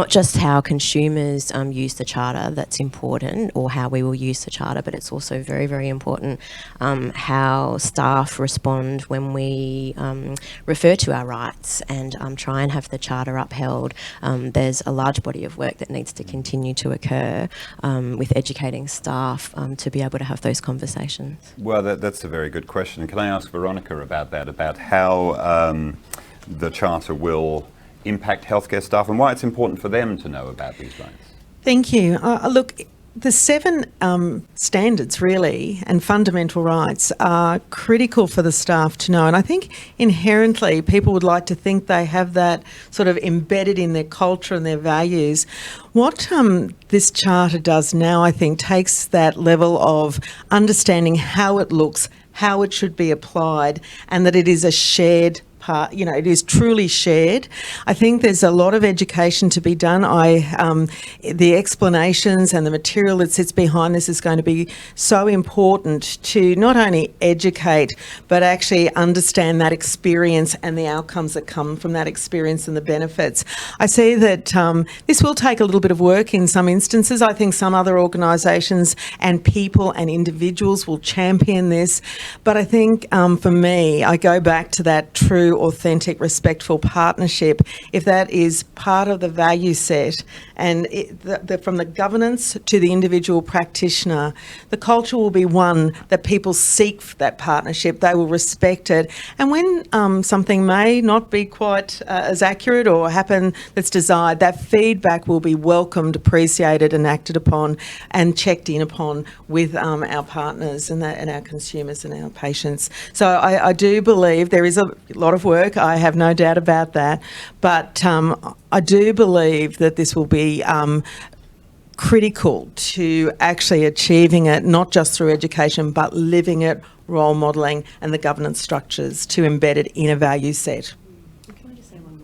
just how consumers use the Charter that's important, or how we will use the Charter, but it's also very, very important how staff respond when we refer to our rights and try and have the Charter upheld. There's a large body of work that needs to continue to occur with educating staff to be able to have those conversations. Well, that's a very good question. Can I ask Veronica about that, about how the Charter will impact healthcare staff and why it's important for them to know about these rights? Thank you. Look, the 7 standards really and fundamental rights are critical for the staff to know, and I think inherently people would like to think they have that sort of embedded in their culture and their values. What this Charter does now, I think, takes that level of understanding how it looks, how it should be applied, and that it is a shared part, it is truly shared. I think there's a lot of education to be done. The explanations and the material that sits behind this is going to be so important to not only educate, but actually understand that experience and the outcomes that come from that experience and the benefits. I see that this will take a little bit of work in some instances. I think some other organisations and people and individuals will champion this. But I think for me, I go back to that true, authentic, respectful partnership. If that is part of the value set And from the governance to the individual practitioner, the culture will be one that people seek that partnership, they will respect it. And when something may not be quite as accurate or happen that's desired, that feedback will be welcomed, appreciated and acted upon and checked in upon with our partners and our consumers and our patients. So I do believe there is a lot of work, I have no doubt about that, but I do believe that this will be critical to actually achieving it, not just through education, but living it, role modelling and the governance structures to embed it in a value set.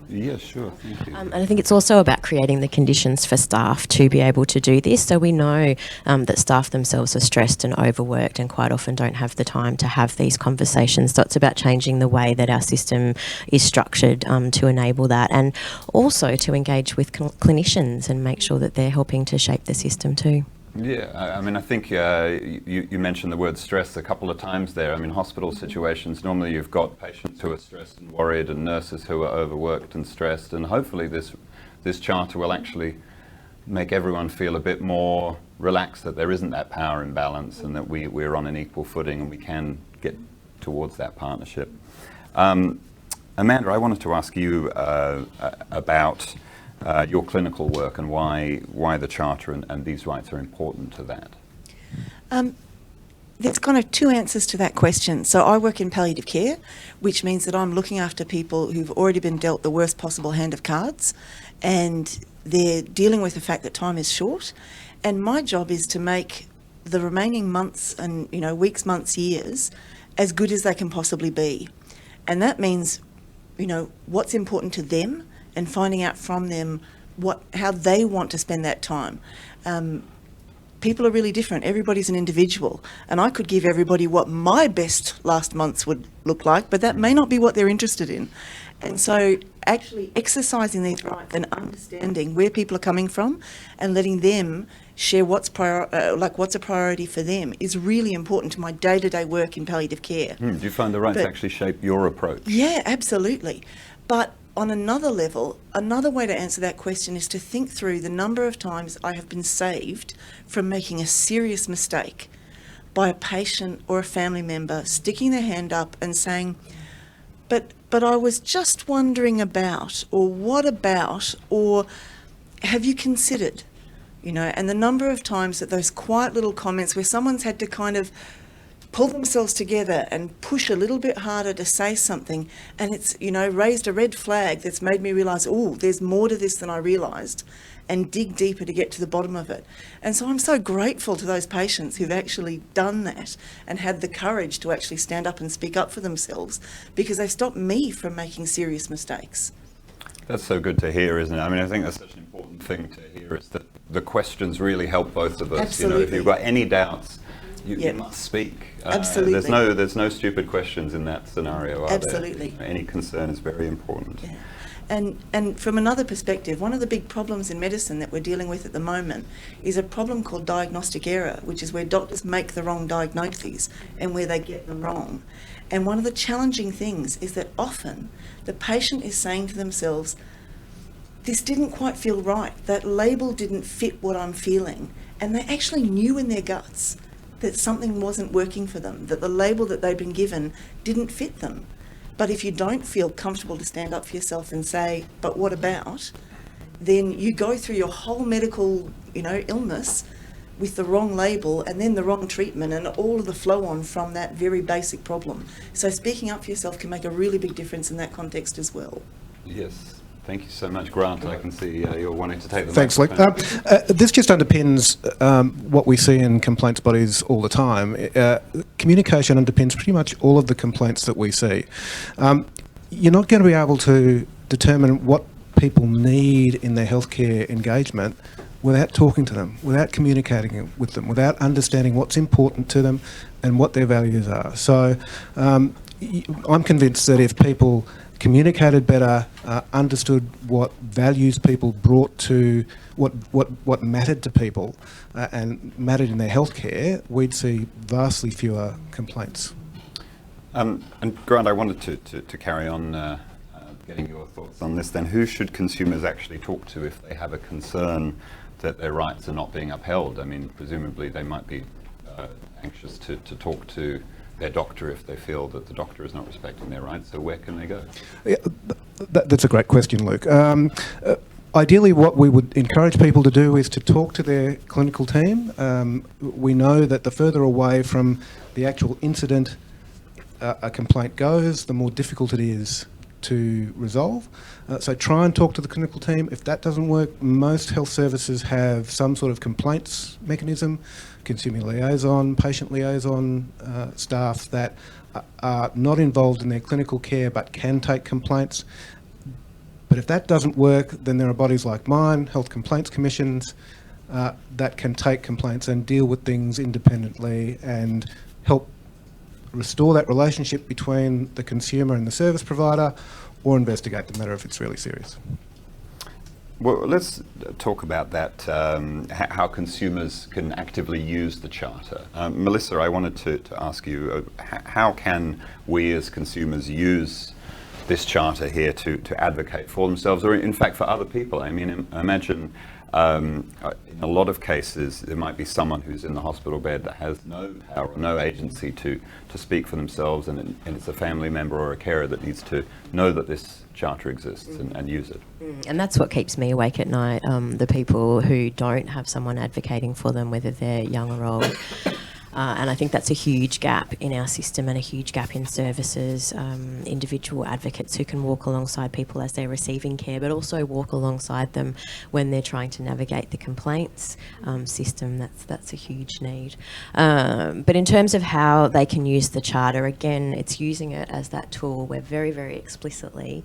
Yeah, sure. Thank you. And I think it's also about creating the conditions for staff to be able to do this. So we know that staff themselves are stressed and overworked and quite often don't have the time to have these conversations. So it's about changing the way that our system is structured to enable that, and also to engage with clinicians and make sure that they're helping to shape the system too. Yeah, I mean, I think you mentioned the word stress a couple of times there. I mean, hospital situations, normally you've got patients who are stressed and worried and nurses who are overworked and stressed, and hopefully this charter will actually make everyone feel a bit more relaxed, that there isn't that power imbalance and that we're on an equal footing and we can get towards that partnership. Amanda, I wanted to ask you about your clinical work and why the Charter and these rights are important to that. There's kind of two answers to that question. So I work in palliative care, which means that I'm looking after people who've already been dealt the worst possible hand of cards, and they're dealing with the fact that time is short. And my job is to make the remaining months and, weeks, months, years as good as they can possibly be. And that means, what's important to them, and finding out from them how they want to spend that time. People are really different. Everybody's an individual, and I could give everybody what my best last months would look like, but that may not be what they're interested in. And so actually exercising these rights and understanding where people are coming from and letting them share what's a priority for them is really important to my day-to-day work in palliative care. Do you find the rights actually shape your approach? Yeah, absolutely. But on another level, another way to answer that question is to think through the number of times I have been saved from making a serious mistake by a patient or a family member sticking their hand up and saying, but I was just wondering about, or what about, or have you considered? And the number of times that those quiet little comments where someone's had to kind of pull themselves together and push a little bit harder to say something, and it's, raised a red flag that's made me realise, there's more to this than I realised, and dig deeper to get to the bottom of it. And so I'm so grateful to those patients who've actually done that and had the courage to actually stand up and speak up for themselves, because they stopped me from making serious mistakes. That's so good to hear, isn't it? I mean, I think that's such an important thing to hear, is that the questions really help both of us. Absolutely. If you've got any doubts, you must speak. Absolutely. There's no stupid questions in that scenario, are Absolutely. there? Any concern is very important. Yeah. And from another perspective, one of the big problems in medicine that we're dealing with at the moment is a problem called diagnostic error, which is where doctors make the wrong diagnoses and where they get them wrong. And one of the challenging things is that often the patient is saying to themselves, this didn't quite feel right, that label didn't fit what I'm feeling. And they actually knew in their guts that something wasn't working for them, that the label that they'd been given didn't fit them. But if you don't feel comfortable to stand up for yourself and say, but what about, then you go through your whole medical, illness with the wrong label and then the wrong treatment and all of the flow on from that very basic problem. So speaking up for yourself can make a really big difference in that context as well. Yes. Thank you so much, Grant. I can see you're wanting to take the Thanks, Luke. This just underpins what we see in complaints bodies all the time. Communication underpins pretty much all of the complaints that we see. You're not going to be able to determine what people need in their healthcare engagement without talking to them, without communicating with them, without understanding what's important to them and what their values are. So I'm convinced that if people communicated better, understood what values people brought to what mattered to people and mattered in their healthcare, we'd see vastly fewer complaints. And Grant, I wanted to carry on getting your thoughts on this then. Who should consumers actually talk to if they have a concern that their rights are not being upheld? I mean, presumably they might be anxious to talk to their doctor if they feel that the doctor is not respecting their rights. So where can they go? Yeah, that's a great question, Luke. Ideally, what we would encourage people to do is to talk to their clinical team. We know that the further away from the actual incident a complaint goes, the more difficult it is to resolve. So try and talk to the clinical team. If that doesn't work, most health services have some sort of complaints mechanism, consumer liaison, patient liaison staff that are not involved in their clinical care but can take complaints. But if that doesn't work, then there are bodies like mine, health complaints commissions, that can take complaints and deal with things independently and help restore that relationship between the consumer and the service provider, or investigate the matter if it's really serious. Well, let's talk about that, how consumers can actively use the Charter. Melissa, I wanted to ask you, how can we as consumers use this Charter here to advocate for themselves, or in fact for other people? I mean, imagine in a lot of cases there might be someone who's in the hospital bed that has no power or no agency to speak for themselves, and it's a family member or a carer that needs to know that this Charter exists and use it. And that's what keeps me awake at night, the people who don't have someone advocating for them, whether they're young or old. And I think that's a huge gap in our system and a huge gap in services, individual advocates who can walk alongside people as they're receiving care, but also walk alongside them when they're trying to navigate the complaints system. That's a huge need. But in terms of how they can use the Charter, again, it's using it as that tool where very, very explicitly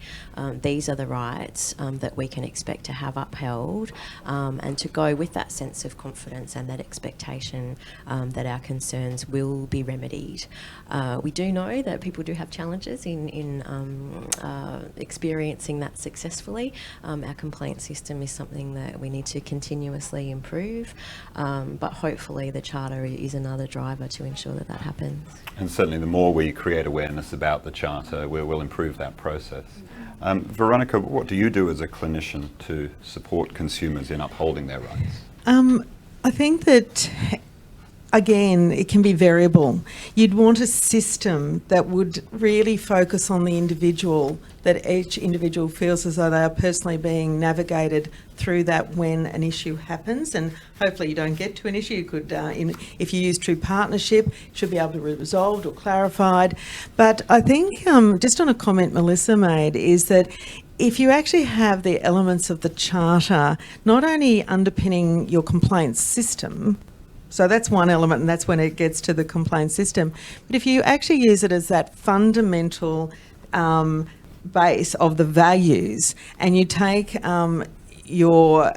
these are the rights that we can expect to have upheld, and to go with that sense of confidence and that expectation that our concerns will be remedied. We do know that people do have challenges in experiencing that successfully. Our complaint system is something that we need to continuously improve, but hopefully the Charter is another driver to ensure that that happens. And certainly the more we create awareness about the Charter, we'll improve that process. Veronica, what do you do as a clinician to support consumers in upholding their rights? I think that, again, it can be variable. You'd want a system that would really focus on the individual, that each individual feels as though they are personally being navigated through that when an issue happens. And hopefully you don't get to an issue. You could, if you use true partnership, it should be able to be resolved or clarified. But I think, just on a comment Melissa made, is that if you actually have the elements of the Charter not only underpinning your complaints system, so that's one element, and that's when it gets to the complaint system. But if you actually use it as that fundamental base of the values, and you take your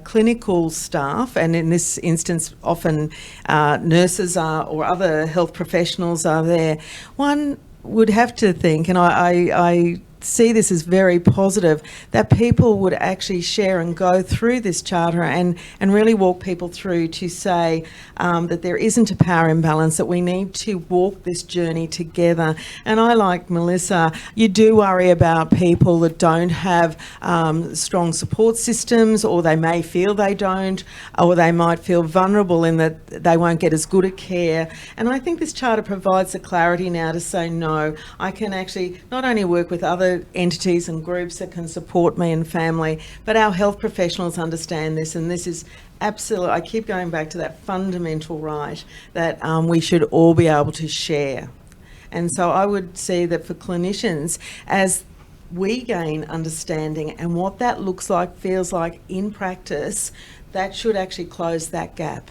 clinical staff, and in this instance often nurses are, or other health professionals are there, one would have to think, and I see this as very positive, that people would actually share and go through this Charter and really walk people through to say that there isn't a power imbalance, that we need to walk this journey together. And I, like Melissa, you do worry about people that don't have strong support systems, or they may feel they don't, or they might feel vulnerable in that they won't get as good a care. And I think this Charter provides the clarity now to say, no, I can actually not only work with other entities and groups that can support me and family, but our health professionals understand this, and this is absolutely, I keep going back to that fundamental right that we should all be able to share. And so I would see that for clinicians, as we gain understanding and what that looks like, feels like in practice, that should actually close that gap.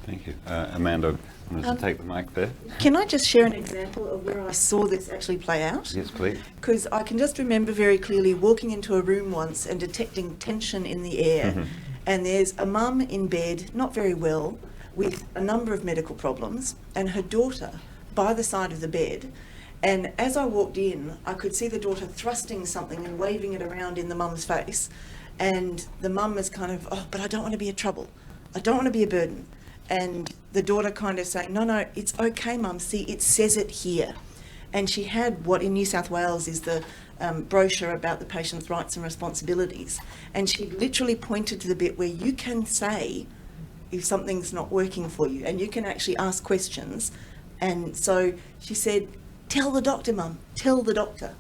Thank you. Amanda, wanted to take the mic there. Can I just share an example of where I saw this actually play out? Yes, please. Because I can just remember very clearly walking into a room once and detecting tension in the air. Mm-hmm. And there's a mum in bed, not very well, with a number of medical problems, and her daughter by the side of the bed. And as I walked in, I could see the daughter thrusting something and waving it around in the mum's face. And the mum is kind of, oh, but I don't want to be a trouble. I don't want to be a burden. And the daughter kind of saying, no, it's okay, Mum. See, it says it here. And she had what in New South Wales is the brochure about the patient's rights and responsibilities. And she literally pointed to the bit where you can say if something's not working for you, and you can actually ask questions. And so she said, tell the doctor, Mum, tell the doctor.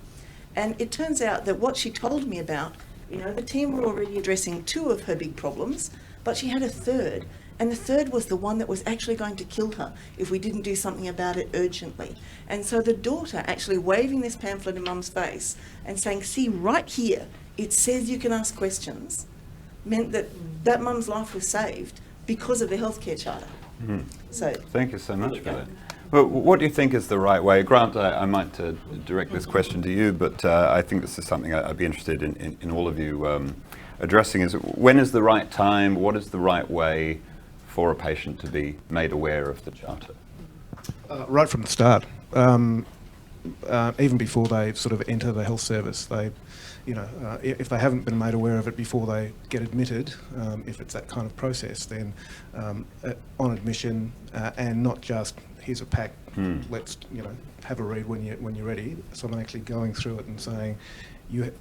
And it turns out that what she told me about, you know, the team were already addressing 2 of her big problems, but she had a third. And the third was the one that was actually going to kill her if we didn't do something about it urgently. And so the daughter actually waving this pamphlet in Mum's face and saying, see, right here, it says you can ask questions, meant that that Mum's life was saved because of the healthcare charter. So Thank you so much for that. Well, what do you think is the right way? Grant, I might direct this question to you, but I think this is something I'd be interested in all of you addressing. Is when is the right time? What is the right way for a patient to be made aware of the Charter? Right from the start, even before they sort of enter the health service, they, you know, if they haven't been made aware of it before they get admitted, if it's that kind of process, then on admission, and not just here's a pack, let's, you know, have a read when you're ready. Someone actually going through it and saying,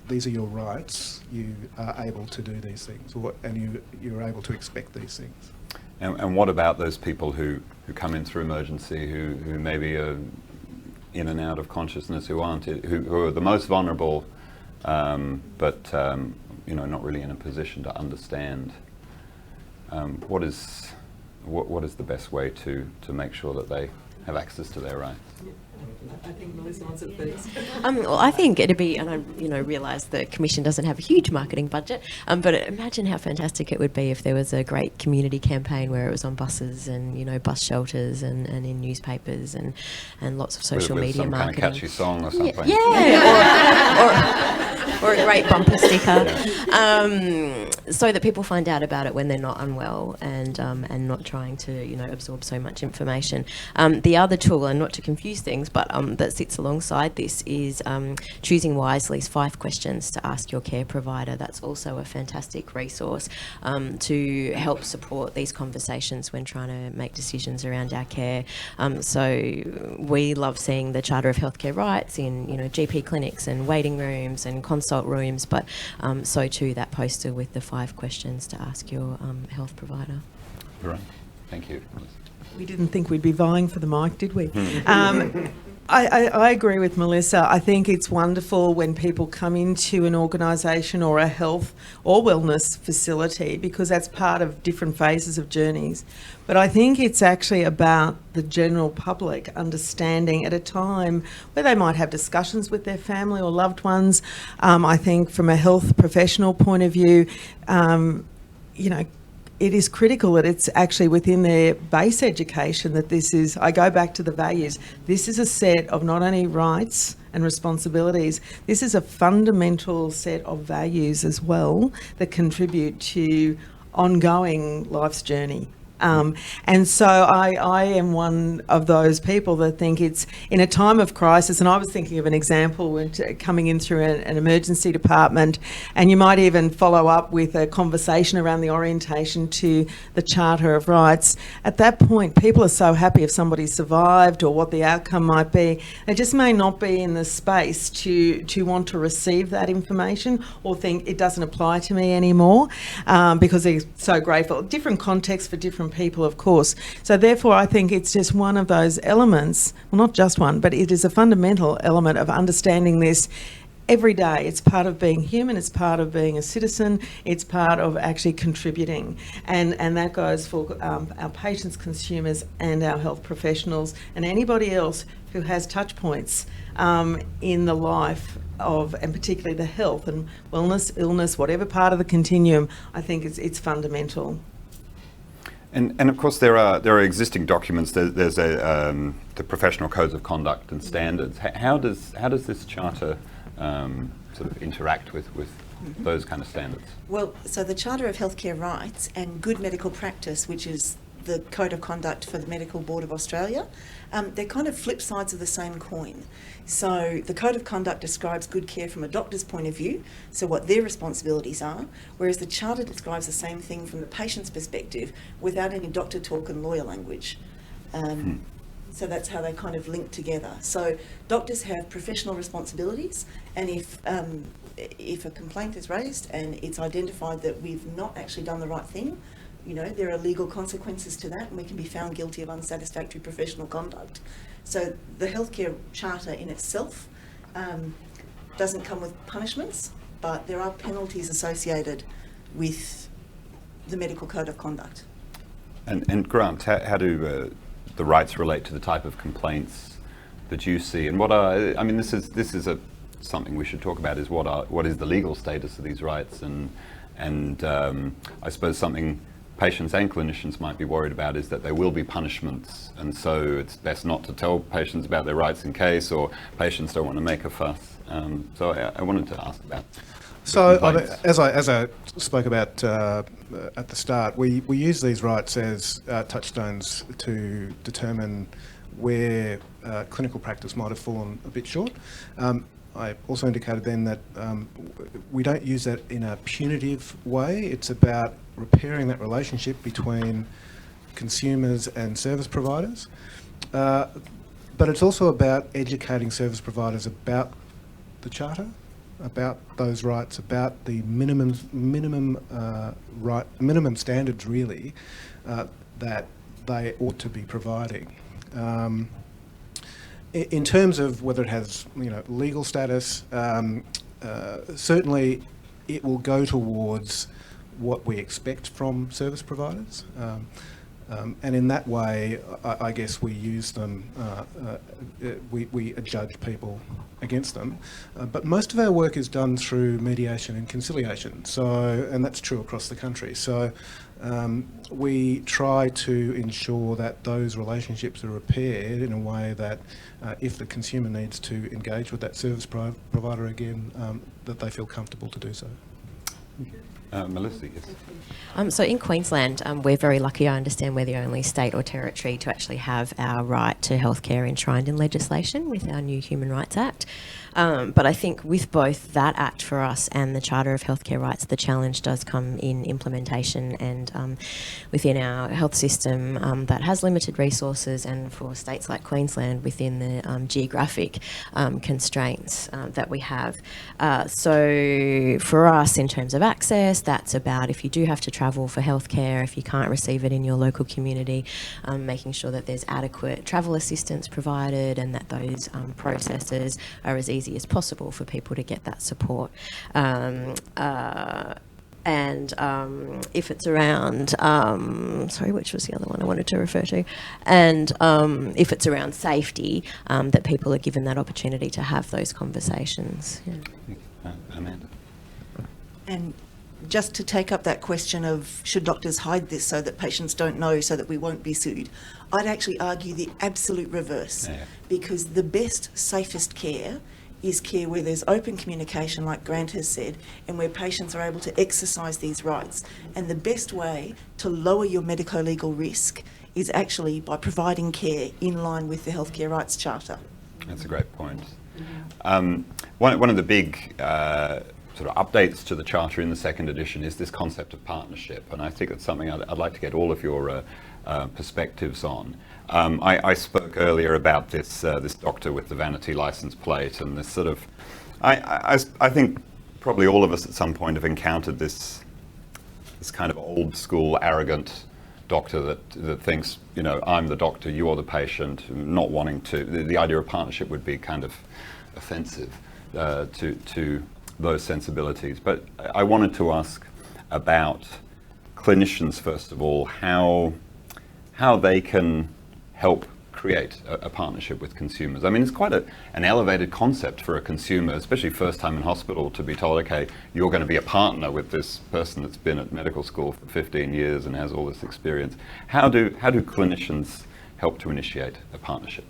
these are your rights. You are able to do these things, and you're able to expect these things. And what about those people who come in through emergency, who maybe are in and out of consciousness, who aren't, who are the most vulnerable, but you know, not really in a position to understand? What is the best way to make sure that they have access to their rights? I think Melissa wants it first. Well, I think it'd be, and I, realise the Commission doesn't have a huge marketing budget, but imagine how fantastic it would be if there was a great community campaign where it was on buses and, bus shelters and in newspapers and lots of social with media some marketing. kind of catchy song or something. Yeah, or a great bumper sticker, so that people find out about it when they're not unwell and not trying to, absorb so much information. The other tool, and not to confuse things, but that sits alongside this is Choosing Wisely's 5 questions to ask your care provider. That's also a fantastic resource to help support these conversations when trying to make decisions around our care. So we love seeing the Charter of Healthcare Rights in GP clinics and waiting rooms and consult rooms, but so too that poster with the 5 questions to ask your health provider. Right. Thank you. We didn't think we'd be vying for the mic, did we? I agree with Melissa. I think it's wonderful when people come into an organisation or a health or wellness facility, because that's part of different phases of journeys. But I think it's actually about the general public understanding at a time where they might have discussions with their family or loved ones. I think from a health professional point of view, it is critical that it's actually within their base education that this is, I go back to the values, this is a set of not only rights and responsibilities, this is a fundamental set of values as well that contribute to ongoing life's journey. And so I am one of those people that think it's in a time of crisis, and I was thinking of an example when coming in through an emergency department, and you might even follow up with a conversation around the orientation to the Charter of Rights. At that point, people are so happy if somebody survived or what the outcome might be. They just may not be in the space to want to receive that information or think it doesn't apply to me anymore because they're so grateful. Different contexts for different people, of course. So therefore, I think it's just one of those elements, well, not just one, but it is a fundamental element of understanding this every day. It's part of being human, it's part of being a citizen, it's part of actually contributing. And that goes for our patients, consumers, and our health professionals, and anybody else who has touch points in the life of, and particularly the health and wellness, illness, whatever part of the continuum. I think it's fundamental. And of course there are existing documents. There's the professional codes of conduct and standards. How does this charter sort of interact with those kind of standards? Well, so the Charter of Healthcare Rights and Good Medical Practice, which is the Code of Conduct for the Medical Board of Australia, they're kind of flip sides of the same coin. So the Code of Conduct describes good care from a doctor's point of view, so what their responsibilities are, whereas the Charter describes the same thing from the patient's perspective without any doctor talk and lawyer language. So that's how they kind of link together. So doctors have professional responsibilities, and if a complaint is raised and it's identified that we've not actually done the right thing, you know, there are legal consequences to that, and we can be found guilty of unsatisfactory professional conduct. So the healthcare charter in itself doesn't come with punishments, but there are penalties associated with the medical code of conduct. And Grant, how do the rights relate to the type of complaints that you see? And what are, I mean, this is something we should talk about, is what is the legal status of these rights, and I suppose something patients and clinicians might be worried about is that there will be punishments, and so it's best not to tell patients about their rights in case, or patients don't want to make a fuss. So I wanted to ask about. So, as I spoke about at the start, we use these rights as touchstones to determine where clinical practice might have fallen a bit short. I also indicated then that we don't use that in a punitive way. It's about repairing that relationship between consumers and service providers. But it's also about educating service providers about the Charter, about those rights, about the minimum standards really that they ought to be providing. In terms of whether it has, legal status, certainly it will go towards what we expect from service providers. And in that way, I guess we use them, we judge people against them. But most of our work is done through mediation and conciliation, and that's true across the country. So we try to ensure that those relationships are repaired in a way that if the consumer needs to engage with that service provider again, that they feel comfortable to do so. Melissa, yes. So in Queensland, we're very lucky. I understand we're the only state or territory to actually have our right to healthcare enshrined in legislation with our new Human Rights Act. But I think with both that Act for us and the Charter of Healthcare Rights, the challenge does come in implementation and within our health system that has limited resources, and for states like Queensland within the geographic constraints that we have. So for us, in terms of access, that's about if you do have to travel for healthcare, if you can't receive it in your local community, making sure that there's adequate travel assistance provided and that those processes are as easy as possible for people to get that support. And if it's around, sorry, which was the other one I wanted to refer to, and if it's around safety, that people are given that opportunity to have those conversations. Yeah. Amanda. And just to take up that question of should doctors hide this so that patients don't know so that we won't be sued, I'd actually argue the absolute reverse, because the best, safest care is care where there's open communication, like Grant has said, and where patients are able to exercise these rights. And the best way to lower your medico-legal risk is actually by providing care in line with the Healthcare Rights Charter. That's a great point. One of the big sort of updates to the Charter in the second edition is this concept of partnership, and I think it's something I'd like to get all of your perspectives on. I spoke earlier about this doctor with the vanity license plate, and this sort of, I think probably all of us at some point have encountered this kind of old school arrogant doctor that thinks, I'm the doctor, you are the patient, not wanting to. The idea of partnership would be kind of offensive to those sensibilities. But I wanted to ask about clinicians, first of all, how they can help create a partnership with consumers. I mean, it's quite an elevated concept for a consumer, especially first time in hospital, to be told, okay, you're going to be a partner with this person that's been at medical school for 15 years and has all this experience. How do clinicians help to initiate a partnership?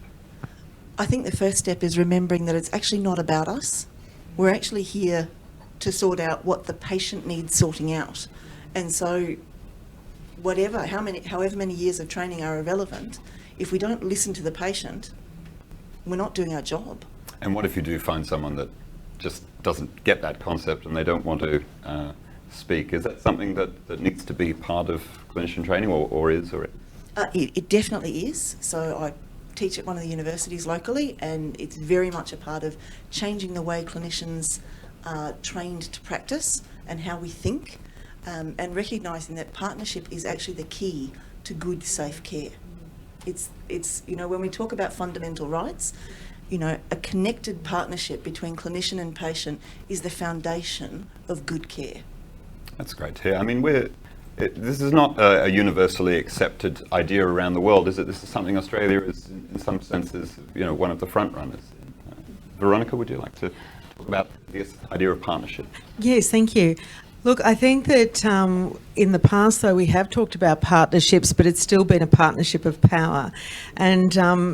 I think the first step is remembering that it's actually not about us. We're actually here to sort out what the patient needs sorting out. And so however many years of training are irrelevant, if we don't listen to the patient, we're not doing our job. And what if you do find someone that just doesn't get that concept and they don't want to speak? Is that something that needs to be part of clinician training, or is? Or It definitely is. So teach at one of the universities locally, and it's very much a part of changing the way clinicians are trained to practice and how we think, and recognising that partnership is actually the key to good, safe care. It's when we talk about fundamental rights, a connected partnership between clinician and patient is the foundation of good care. That's great to hear. I mean, this is not a universally accepted idea around the world, is it? This is something Australia is, in some senses, one of the front runners. Veronica, would you like to talk about this idea of partnership? Yes, thank you. Look, I think that in the past, though, we have talked about partnerships, but it's still been a partnership of power. And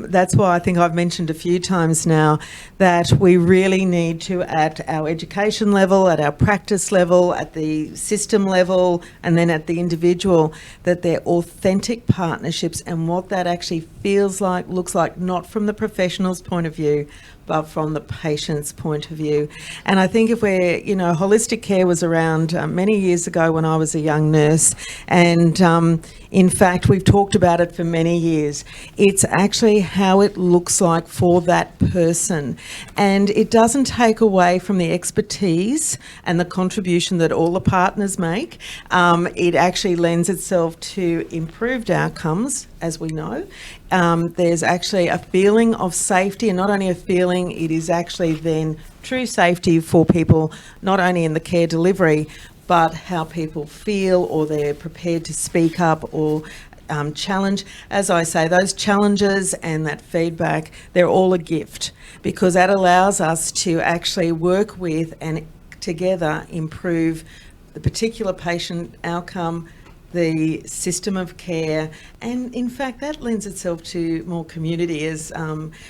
that's why I think I've mentioned a few times now that we really need to, at our education level, at our practice level, at the system level, and then at the individual, that they're authentic partnerships, and what that actually feels like, looks like, not from the professional's point of view, but from the patient's point of view. And I think if we're, holistic care was around many years ago when I was a young nurse, and in fact, we've talked about it for many years. It's actually how it looks like for that person. And it doesn't take away from the expertise and the contribution that all the partners make. It actually lends itself to improved outcomes, as we know. There's actually a feeling of safety, and not only a feeling, it is actually then true safety for people, not only in the care delivery, but how people feel, or they're prepared to speak up or challenge. As I say, those challenges and that feedback, they're all a gift, because that allows us to actually work with and together improve the particular patient outcome, the system of care, and in fact that lends itself to more community, as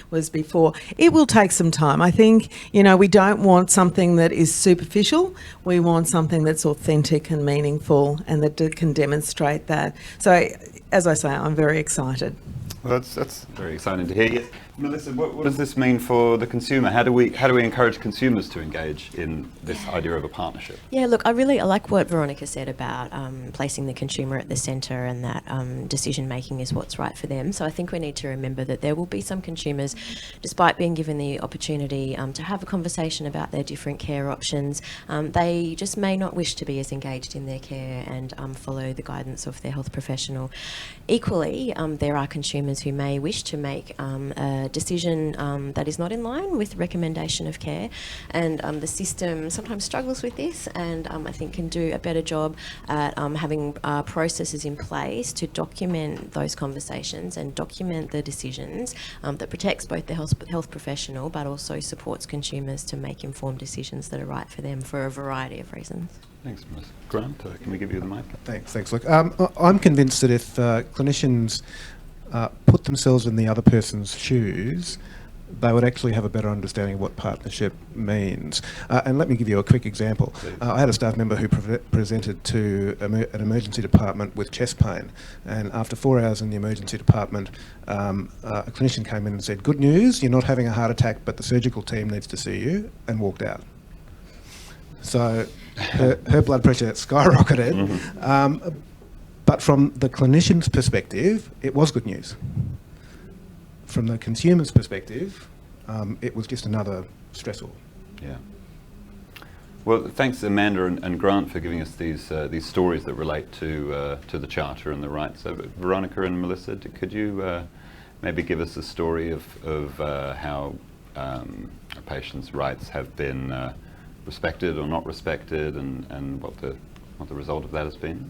was before. It will take some time. I think, we don't want something that is superficial. We want something that's authentic and meaningful, and that can demonstrate that. So, as I say, I'm very excited. Well, that's very exciting to hear. Yes. Melissa, what does this mean for the consumer? How do we encourage consumers to engage in this idea of a partnership? Yeah, look, I like what Veronica said about placing the consumer at the centre, and that decision making is what's right for them. So I think we need to remember that there will be some consumers, despite being given the opportunity to have a conversation about their different care options, they just may not wish to be as engaged in their care and follow the guidance of their health professional. Equally, there are consumers who may wish to make a decision that is not in line with recommendation of care, and the system sometimes struggles with this, and I think can do a better job at having processes in place to document those conversations and document the decisions that protects both the health professional, but also supports consumers to make informed decisions that are right for them for a variety of reasons. Thanks, Melissa. Grant, can we give you the mic? Thanks, Luke. I'm convinced that if clinicians put themselves in the other person's shoes, they would actually have a better understanding of what partnership means. And let me give you a quick example. I had a staff member who presented to an emergency department with chest pain, and after 4 hours in the emergency department, a clinician came in and said, "Good news, you're not having a heart attack, but the surgical team needs to see you," and walked out. So her blood pressure skyrocketed. But from the clinician's perspective, it was good news. From the consumer's perspective, it was just another stressor. Yeah. Well, thanks, Amanda and Grant, for giving us these stories that relate to the Charter and the rights. So, Veronica and Melissa, could you maybe give us a story of how a patient's rights have been respected or not respected, and what the result of that has been?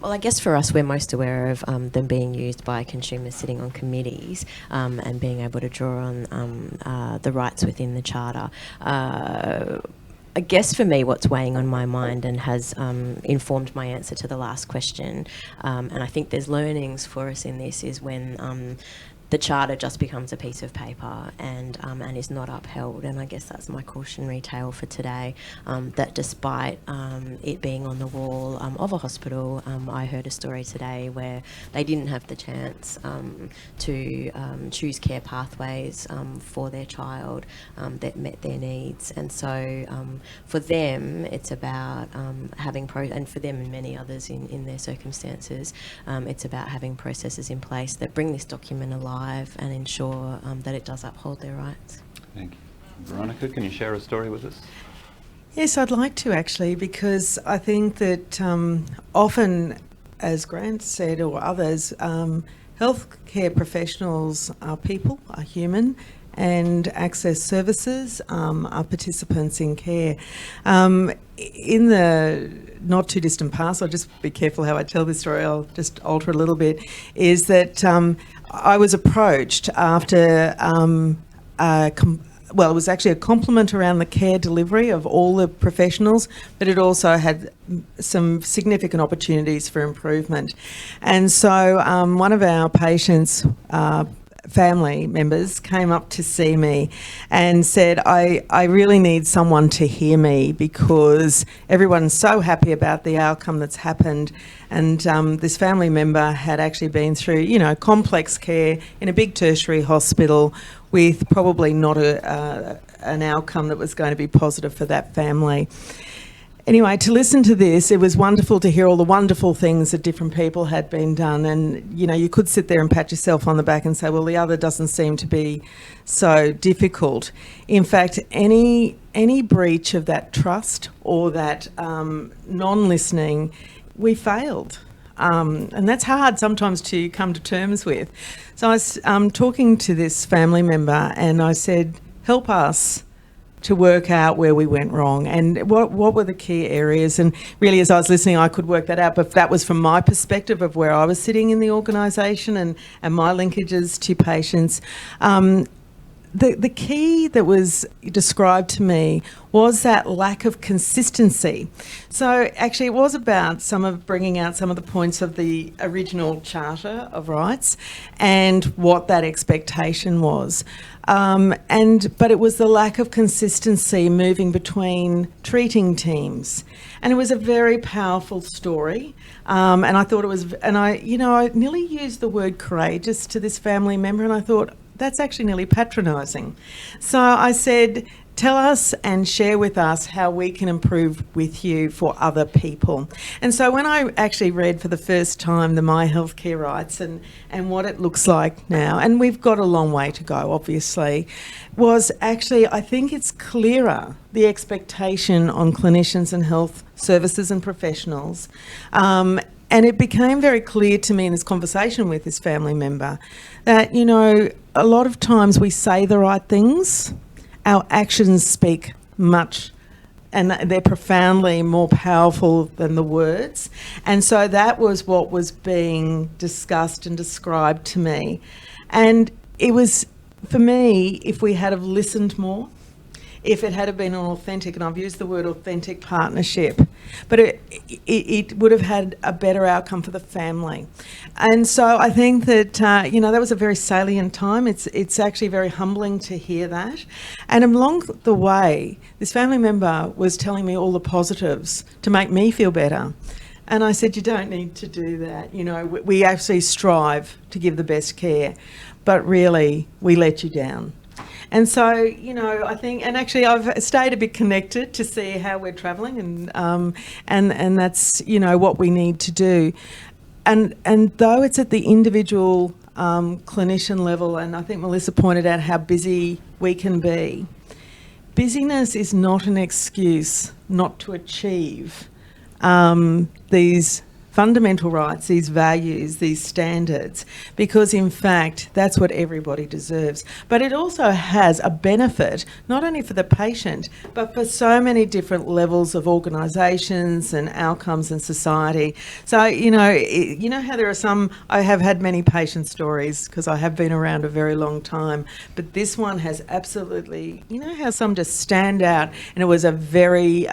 Well, I guess for us, we're most aware of them being used by consumers sitting on committees and being able to draw on the rights within the Charter. I guess for me, what's weighing on my mind and has informed my answer to the last question, and I think there's learnings for us in this, is when the charter just becomes a piece of paper and is not upheld. And I guess that's my cautionary tale for today, that despite it being on the wall of a hospital, I heard a story today where they didn't have the chance to choose care pathways for their child that met their needs. And so for them, it's about having and for them and many others in their circumstances, it's about having processes in place that bring this document alive and ensure that it does uphold their rights. Thank you. Veronica, can you share a story with us? Yes, I'd like to actually, because I think that often, as Grant said or others, healthcare professionals are people, are human, and access services are participants in care. In the not too distant past, I'll just be careful how I tell this story, I'll just alter a little bit, is that I was approached after it was actually a compliment around the care delivery of all the professionals, but it also had some significant opportunities for improvement. And so one of our patients, family members, came up to see me and said, I really need someone to hear me because everyone's so happy about the outcome that's happened. And this family member had actually been through, complex care in a big tertiary hospital with probably not an outcome that was going to be positive for that family. Anyway, to listen to this, it was wonderful to hear all the wonderful things that different people had been done. And, you could sit there and pat yourself on the back and say, well, the other doesn't seem to be so difficult. In fact, any breach of that trust or that non-listening, we failed. And that's hard sometimes to come to terms with. So I was talking to this family member and I said, help us to work out where we went wrong and what were the key areas. And really, as I was listening, I could work that out, but that was from my perspective of where I was sitting in the organisation and my linkages to patients. The key that was described to me was that lack of consistency. So actually it was about bringing out some of the points of the original Charter of Rights and what that expectation was. But it was the lack of consistency moving between treating teams. And it was a very powerful story. And I thought it was, and I nearly used the word courageous to this family member, and I thought, that's actually nearly patronising. So I said, tell us and share with us how we can improve with you for other people. And so when I actually read for the first time the My Healthcare Rights and what it looks like now, and we've got a long way to go, obviously, was actually, I think it's clearer, the expectation on clinicians and health services and professionals. And it became very clear to me in this conversation with this family member that, a lot of times we say the right things, our actions speak much, and they're profoundly more powerful than the words. And so that was what was being discussed and described to me. And it was, for me, if we had have listened more, if it had been an authentic, and I've used the word authentic partnership, but it would have had a better outcome for the family. And so I think that, that was a very salient time. It's actually very humbling to hear that. And along the way, this family member was telling me all the positives to make me feel better. And I said, you don't need to do that. We actually strive to give the best care, but really we let you down. And so, I think, and actually I've stayed a bit connected to see how we're travelling and that's, what we need to do. And though it's at the individual clinician level, and I think Melissa pointed out how busy we can be, busyness is not an excuse not to achieve these fundamental rights, these values, these standards, because in fact that's what everybody deserves. But it also has a benefit not only for the patient but for so many different levels of organisations and outcomes in society. So how there are some, I have had many patient stories because I have been around a very long time, but this one has absolutely, how some just stand out, and it was a very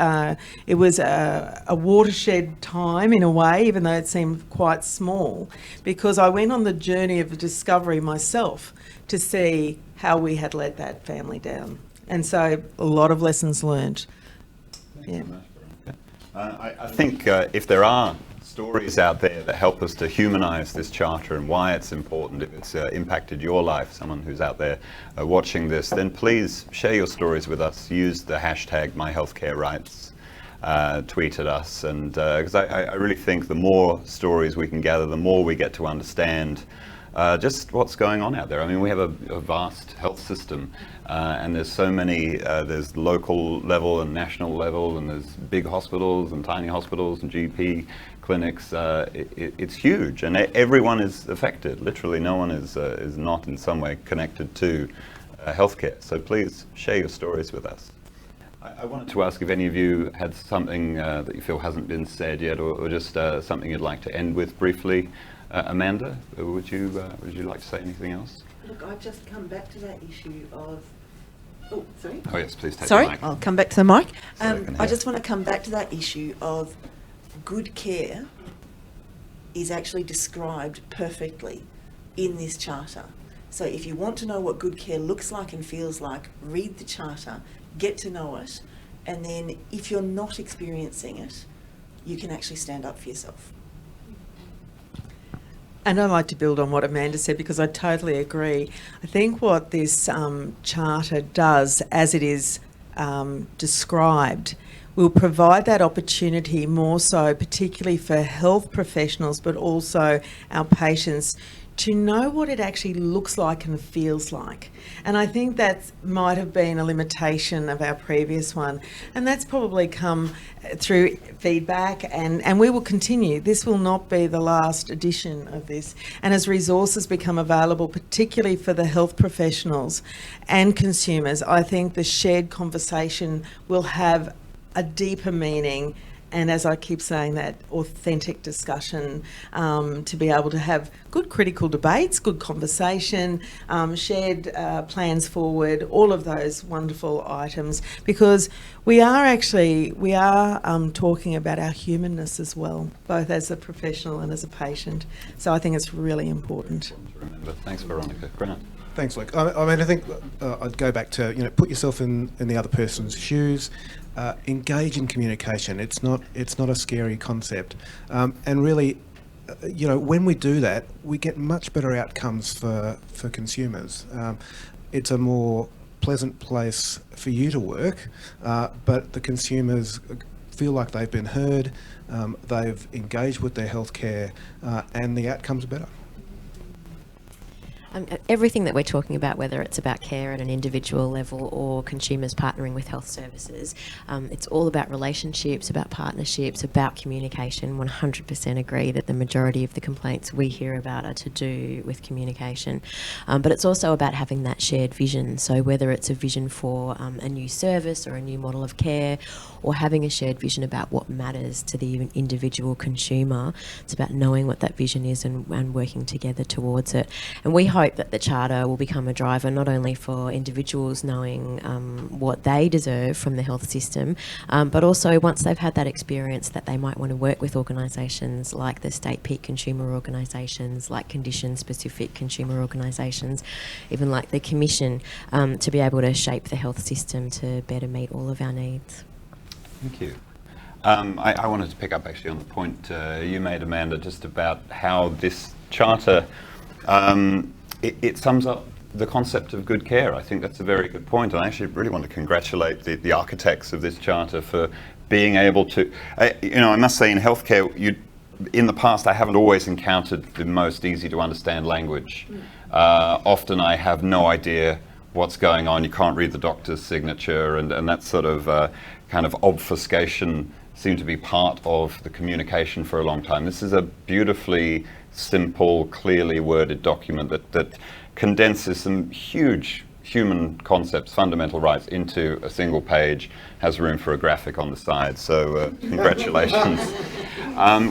it was a watershed time in a way, even even though it seemed quite small, because I went on the journey of discovery myself to see how we had let that family down. And so a lot of lessons learned. Yeah. I think if there are stories out there that help us to humanise this charter and why it's important, if it's impacted your life, someone who's out there watching this, then please share your stories with us. Use the hashtag MyHealthCareRights, tweet at us, and because I really think the more stories we can gather, the more we get to understand just what's going on out there. I mean, we have a vast health system, and there's so many, there's local level and national level, and there's big hospitals and tiny hospitals and GP clinics. It's huge, and everyone is affected. Literally no one is not in some way connected to healthcare. So please share your stories with us. I wanted to ask if any of you had something that you feel hasn't been said yet, or just something you'd like to end with briefly. Amanda, would you like to say anything else? Look, I've just come back to that issue of... Oh, sorry? Oh yes, please take Sorry, the mic. I'll come back to the mic. So I can I hear. just want to come back to that issue of good care is actually described perfectly in this charter. So if you want to know what good care looks like and feels like, read the charter, get to know it, and then if you're not experiencing it, you can actually stand up for yourself. And I'd like to build on what Amanda said, because I totally agree. I think what this charter does, as it is described, will provide that opportunity more so, particularly for health professionals, but also our patients, to know what it actually looks like and feels like. And I think that might have been a limitation of our previous one. And that's probably come through feedback, and we will continue. This will not be the last edition of this. And as resources become available, particularly for the health professionals and consumers, I think the shared conversation will have a deeper meaning, and as I keep saying, that authentic discussion, to be able to have good critical debates, good conversation, shared plans forward, all of those wonderful items, because we are talking about our humanness as well, both as a professional and as a patient. So I think it's really important. Remember. Thanks, Veronica. Grant. Thanks, Luke. I mean, I think I'd go back to, put yourself in the other person's shoes. Engage in communication. It's not a scary concept, and really, when we do that, we get much better outcomes for consumers. It's a more pleasant place for you to work, but the consumers feel like they've been heard, they've engaged with their healthcare, and the outcomes are better. Everything that we're talking about, whether it's about care at an individual level or consumers partnering with health services, it's all about relationships, about partnerships, about communication. 100% agree that the majority of the complaints we hear about are to do with communication. But it's also about having that shared vision. So whether it's a vision for a new service or a new model of care, or having a shared vision about what matters to the individual consumer, it's about knowing what that vision is and working together towards it. And we hope that the charter will become a driver not only for individuals knowing what they deserve from the health system, but also once they've had that experience, that they might want to work with organisations like the state peak consumer organisations, like condition-specific consumer organisations, even like the Commission, to be able to shape the health system to better meet all of our needs. Thank you. I wanted to pick up actually on the point you made, Amanda, just about how this charter it sums up the concept of good care. I think that's a very good point, and I actually really want to congratulate the architects of this charter for being able to, I must say in healthcare, in the past I haven't always encountered the most easy to understand language. Often I have no idea what's going on. You can't read the doctor's signature, and that sort of kind of obfuscation seemed to be part of the communication for a long time. This is a beautifully simple, clearly worded document that condenses some huge human concepts, fundamental rights, into a single page, has room for a graphic on the side. So congratulations.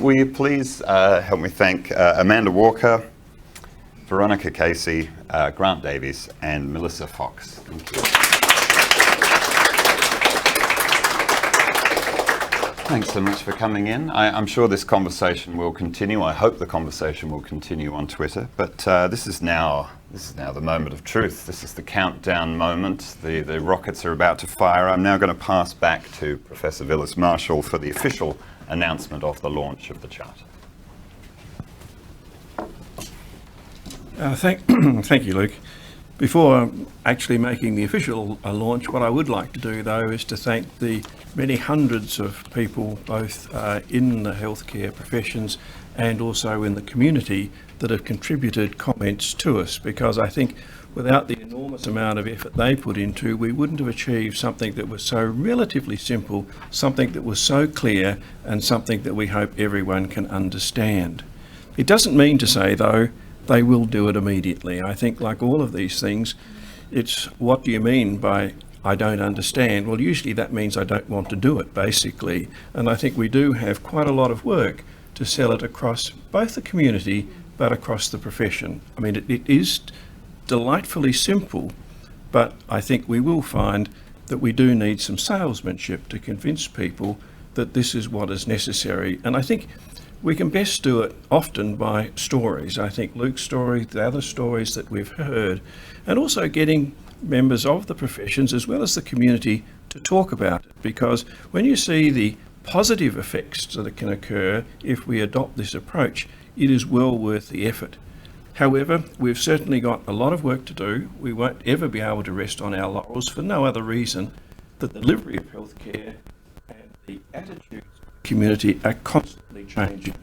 Will you please help me thank Amanda Walker, Veronica Casey, Grant Davies, and Melissa Fox. Thank you. Thanks so much for coming in. I'm sure this conversation will continue. I hope the conversation will continue on Twitter. But this is now the moment of truth. This is the countdown moment. The rockets are about to fire. I'm now going to pass back to Professor Willis-Marshall for the official announcement of the launch of the Charter. Thank you, Luke. Before actually making the official launch, what I would like to do, though, is to thank the many hundreds of people, both in the healthcare professions and also in the community, that have contributed comments to us, because I think without the enormous amount of effort they put into, we wouldn't have achieved something that was so relatively simple, something that was so clear, and something that we hope everyone can understand. It doesn't mean to say, though, they will do it immediately. I think, like all of these things, it's what do you mean by I don't understand? Well, usually that means I don't want to do it, basically. And I think we do have quite a lot of work to sell it across both the community but across the profession. I mean, it is delightfully simple, but I think we will find that we do need some salesmanship to convince people that this is what is necessary. And I think we can best do it often by stories. I think Luke's story, the other stories that we've heard, and also getting members of the professions as well as the community to talk about it. Because when you see the positive effects that can occur if we adopt this approach, it is well worth the effort. However, we've certainly got a lot of work to do. We won't ever be able to rest on our laurels for no other reason that the delivery of healthcare and the attitudes community are constantly changing.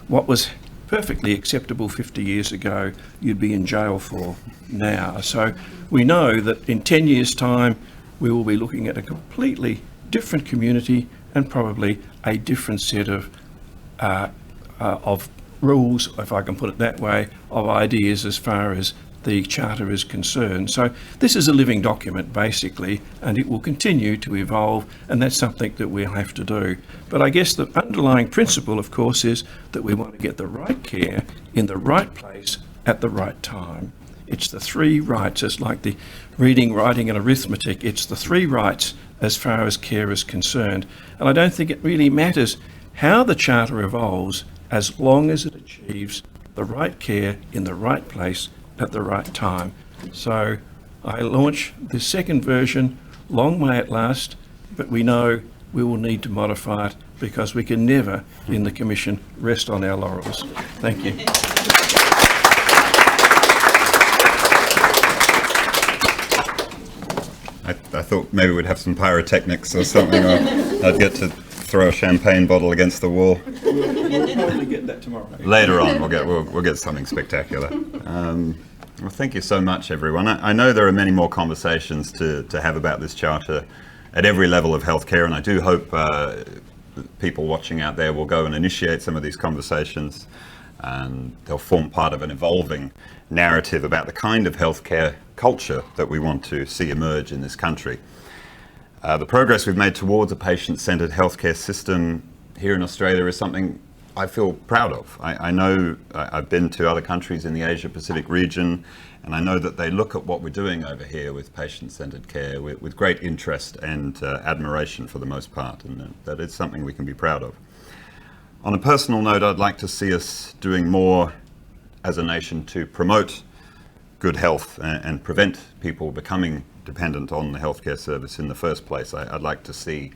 What was perfectly acceptable 50 years ago, you'd be in jail for now. So we know that in 10 years' time, we will be looking at a completely different community and probably a different set of rules, if I can put it that way, of ideas as far as the Charter is concerned. So this is a living document, basically, and it will continue to evolve, and that's something that we'll have to do. But I guess the underlying principle, of course, is that we want to get the right care in the right place at the right time. It's the three rights. It's like the reading, writing and arithmetic. It's the three rights as far as care is concerned. And I don't think it really matters how the Charter evolves as long as it achieves the right care in the right place at the right time. So I launch the second version. Long may it last, but we know we will need to modify it because we can never, in the Commission, rest on our laurels. Thank you. I thought maybe we'd have some pyrotechnics or something, or I'd get to throw a champagne bottle against the wall. We'll probably get that tomorrow. Later on, we'll get something spectacular. Well, thank you so much, everyone. I know there are many more conversations to have about this Charter at every level of healthcare, and I do hope people watching out there will go and initiate some of these conversations, and they'll form part of an evolving narrative about the kind of healthcare culture that we want to see emerge in this country. The progress we've made towards a patient-centred healthcare system here in Australia is something I feel proud of. I know I've been to other countries in the Asia-Pacific region, and I know that they look at what we're doing over here with patient-centred care with great interest and admiration for the most part, and that is something we can be proud of. On a personal note, I'd like to see us doing more as a nation to promote good health and prevent people becoming dependent on the healthcare service in the first place. I'd like to see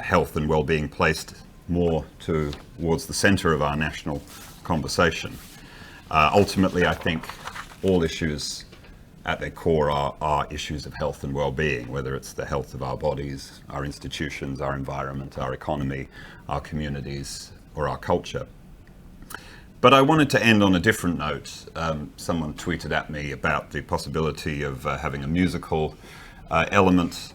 health and well-being placed more towards the centre of our national conversation. Ultimately, I think all issues at their core are issues of health and well-being, whether it's the health of our bodies, our institutions, our environment, our economy, our communities, or our culture. But I wanted to end on a different note. Someone tweeted at me about the possibility of having a musical element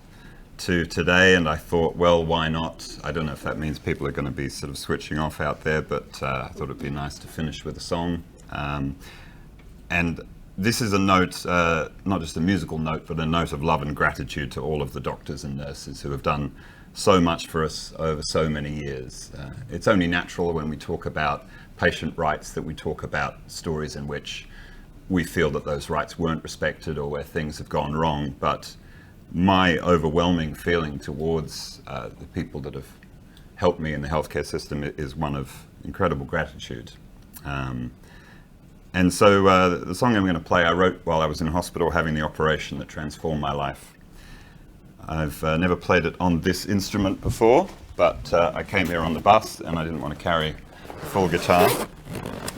to today, and I thought, well, why not? I don't know if that means people are going to be sort of switching off out there, but I thought it'd be nice to finish with a song. And this is a note, not just a musical note, but a note of love and gratitude to all of the doctors and nurses who have done so much for us over so many years. It's only natural when we talk about patient rights that we talk about stories in which we feel that those rights weren't respected or where things have gone wrong, but my overwhelming feeling towards the people that have helped me in the healthcare system is one of incredible gratitude. And so the song I'm going to play I wrote while I was in hospital having the operation that transformed my life. I've never played it on this instrument before, but I came here on the bus and I didn't want to carry a full guitar,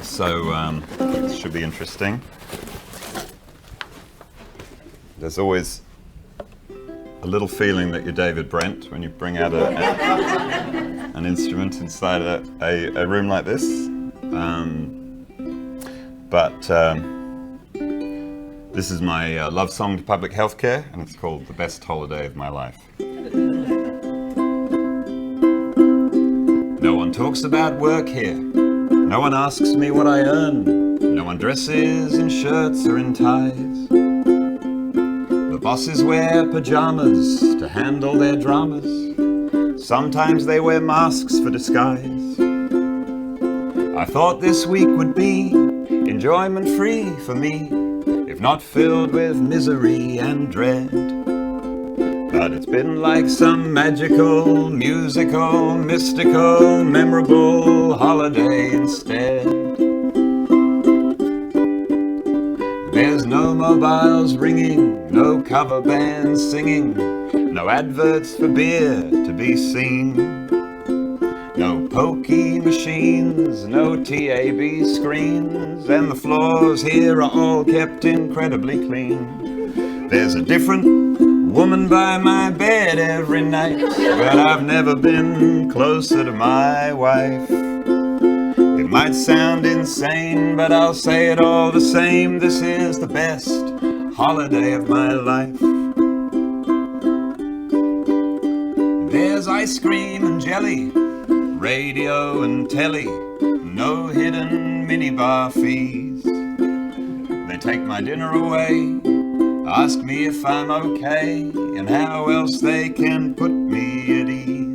so it should be interesting. There's always a little feeling that you're David Brent when you bring out an instrument inside a room like this. This is my love song to public healthcare, and it's called The Best Holiday of My Life. No one talks about work here. No one asks me what I earn. No one dresses in shirts or in ties. The bosses wear pajamas to handle their dramas. Sometimes they wear masks for disguise. I thought this week would be enjoyment free for me, if not filled with misery and dread. But it's been like some magical, musical, mystical, memorable holiday instead. There's no mobiles ringing, no cover bands singing, no adverts for beer to be seen. No pokey machines, no TAB screens, and the floors here are all kept incredibly clean. There's a different woman by my bed every night, but I've never been closer to my wife. It might sound insane, but I'll say it all the same. This is the best holiday of my life. There's ice cream and jelly, radio and telly, no hidden minibar fees. They take my dinner away, ask me if I'm okay, and how else they can put me at ease.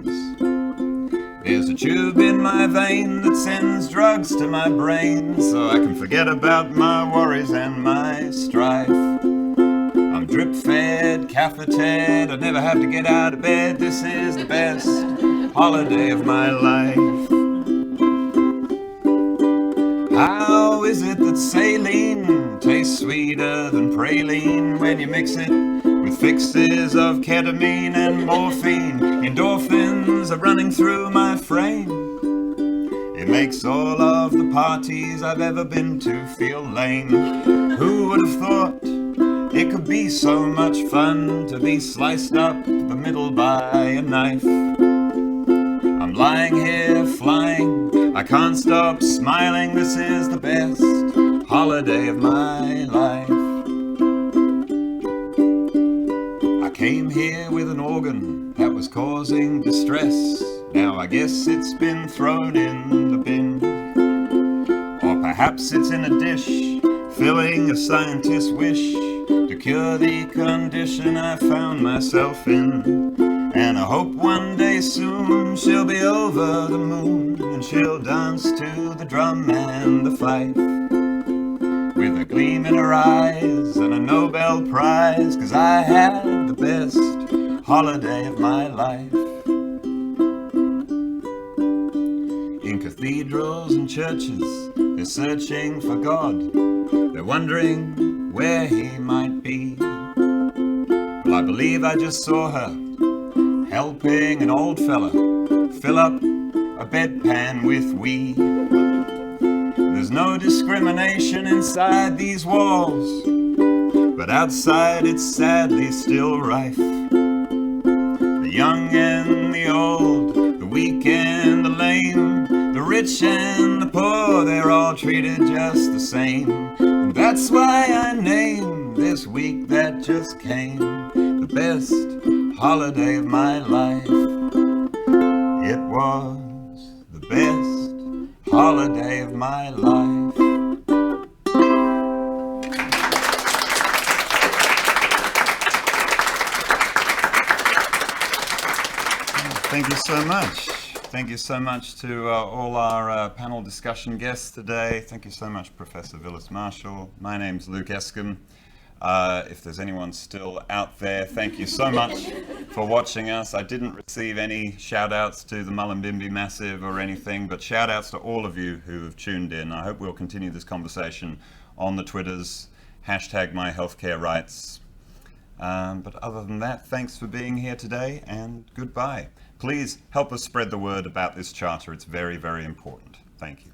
There's a tube in my vein that sends drugs to my brain, so I can forget about my worries and my strife. I'm drip fed, cathetered, I never have to get out of bed. This is the best holiday of my life. How is it that saline tastes sweeter than praline when you mix it with fixes of ketamine and morphine? Endorphins are running through my frame. It makes all of the parties I've ever been to feel lame. Who would have thought it could be so much fun to be sliced up the middle by a knife? I'm lying here flying, I can't stop smiling. This is the best holiday of my life. I came here with an organ that was causing distress. Now I guess it's been thrown in the bin. Or perhaps it's in a dish, filling a scientist's wish to cure the condition I found myself in. And I hope one day soon she'll be over the moon, and she'll dance to the drum and the fife, with a gleam in her eyes and a Nobel Prize, 'cause I had the best holiday of my life. In cathedrals and churches, they're searching for God. They're wondering where he might be. Well, I believe I just saw her helping an old fella fill up a bedpan with wee. There's no discrimination inside these walls, but outside it's sadly still rife. The young and the old, the weak and the lame, the rich and the poor, they're all treated just the same. And that's why I name this week that just came the best holiday of my life. It was the best holiday of my life. Thank you so much. Thank you so much to all our panel discussion guests today. Thank you so much, Professor Willis Marshall. My name's Luke Escombe. If there's anyone still out there, thank you so much for watching us. I didn't receive any shout outs to the Mullumbimby Massive or anything, but shout outs to all of you who have tuned in. I hope we'll continue this conversation on the Twitters, #MyHealthcareRights. But other than that, thanks for being here today and goodbye. Please help us spread the word about this charter. It's very, very important. Thank you.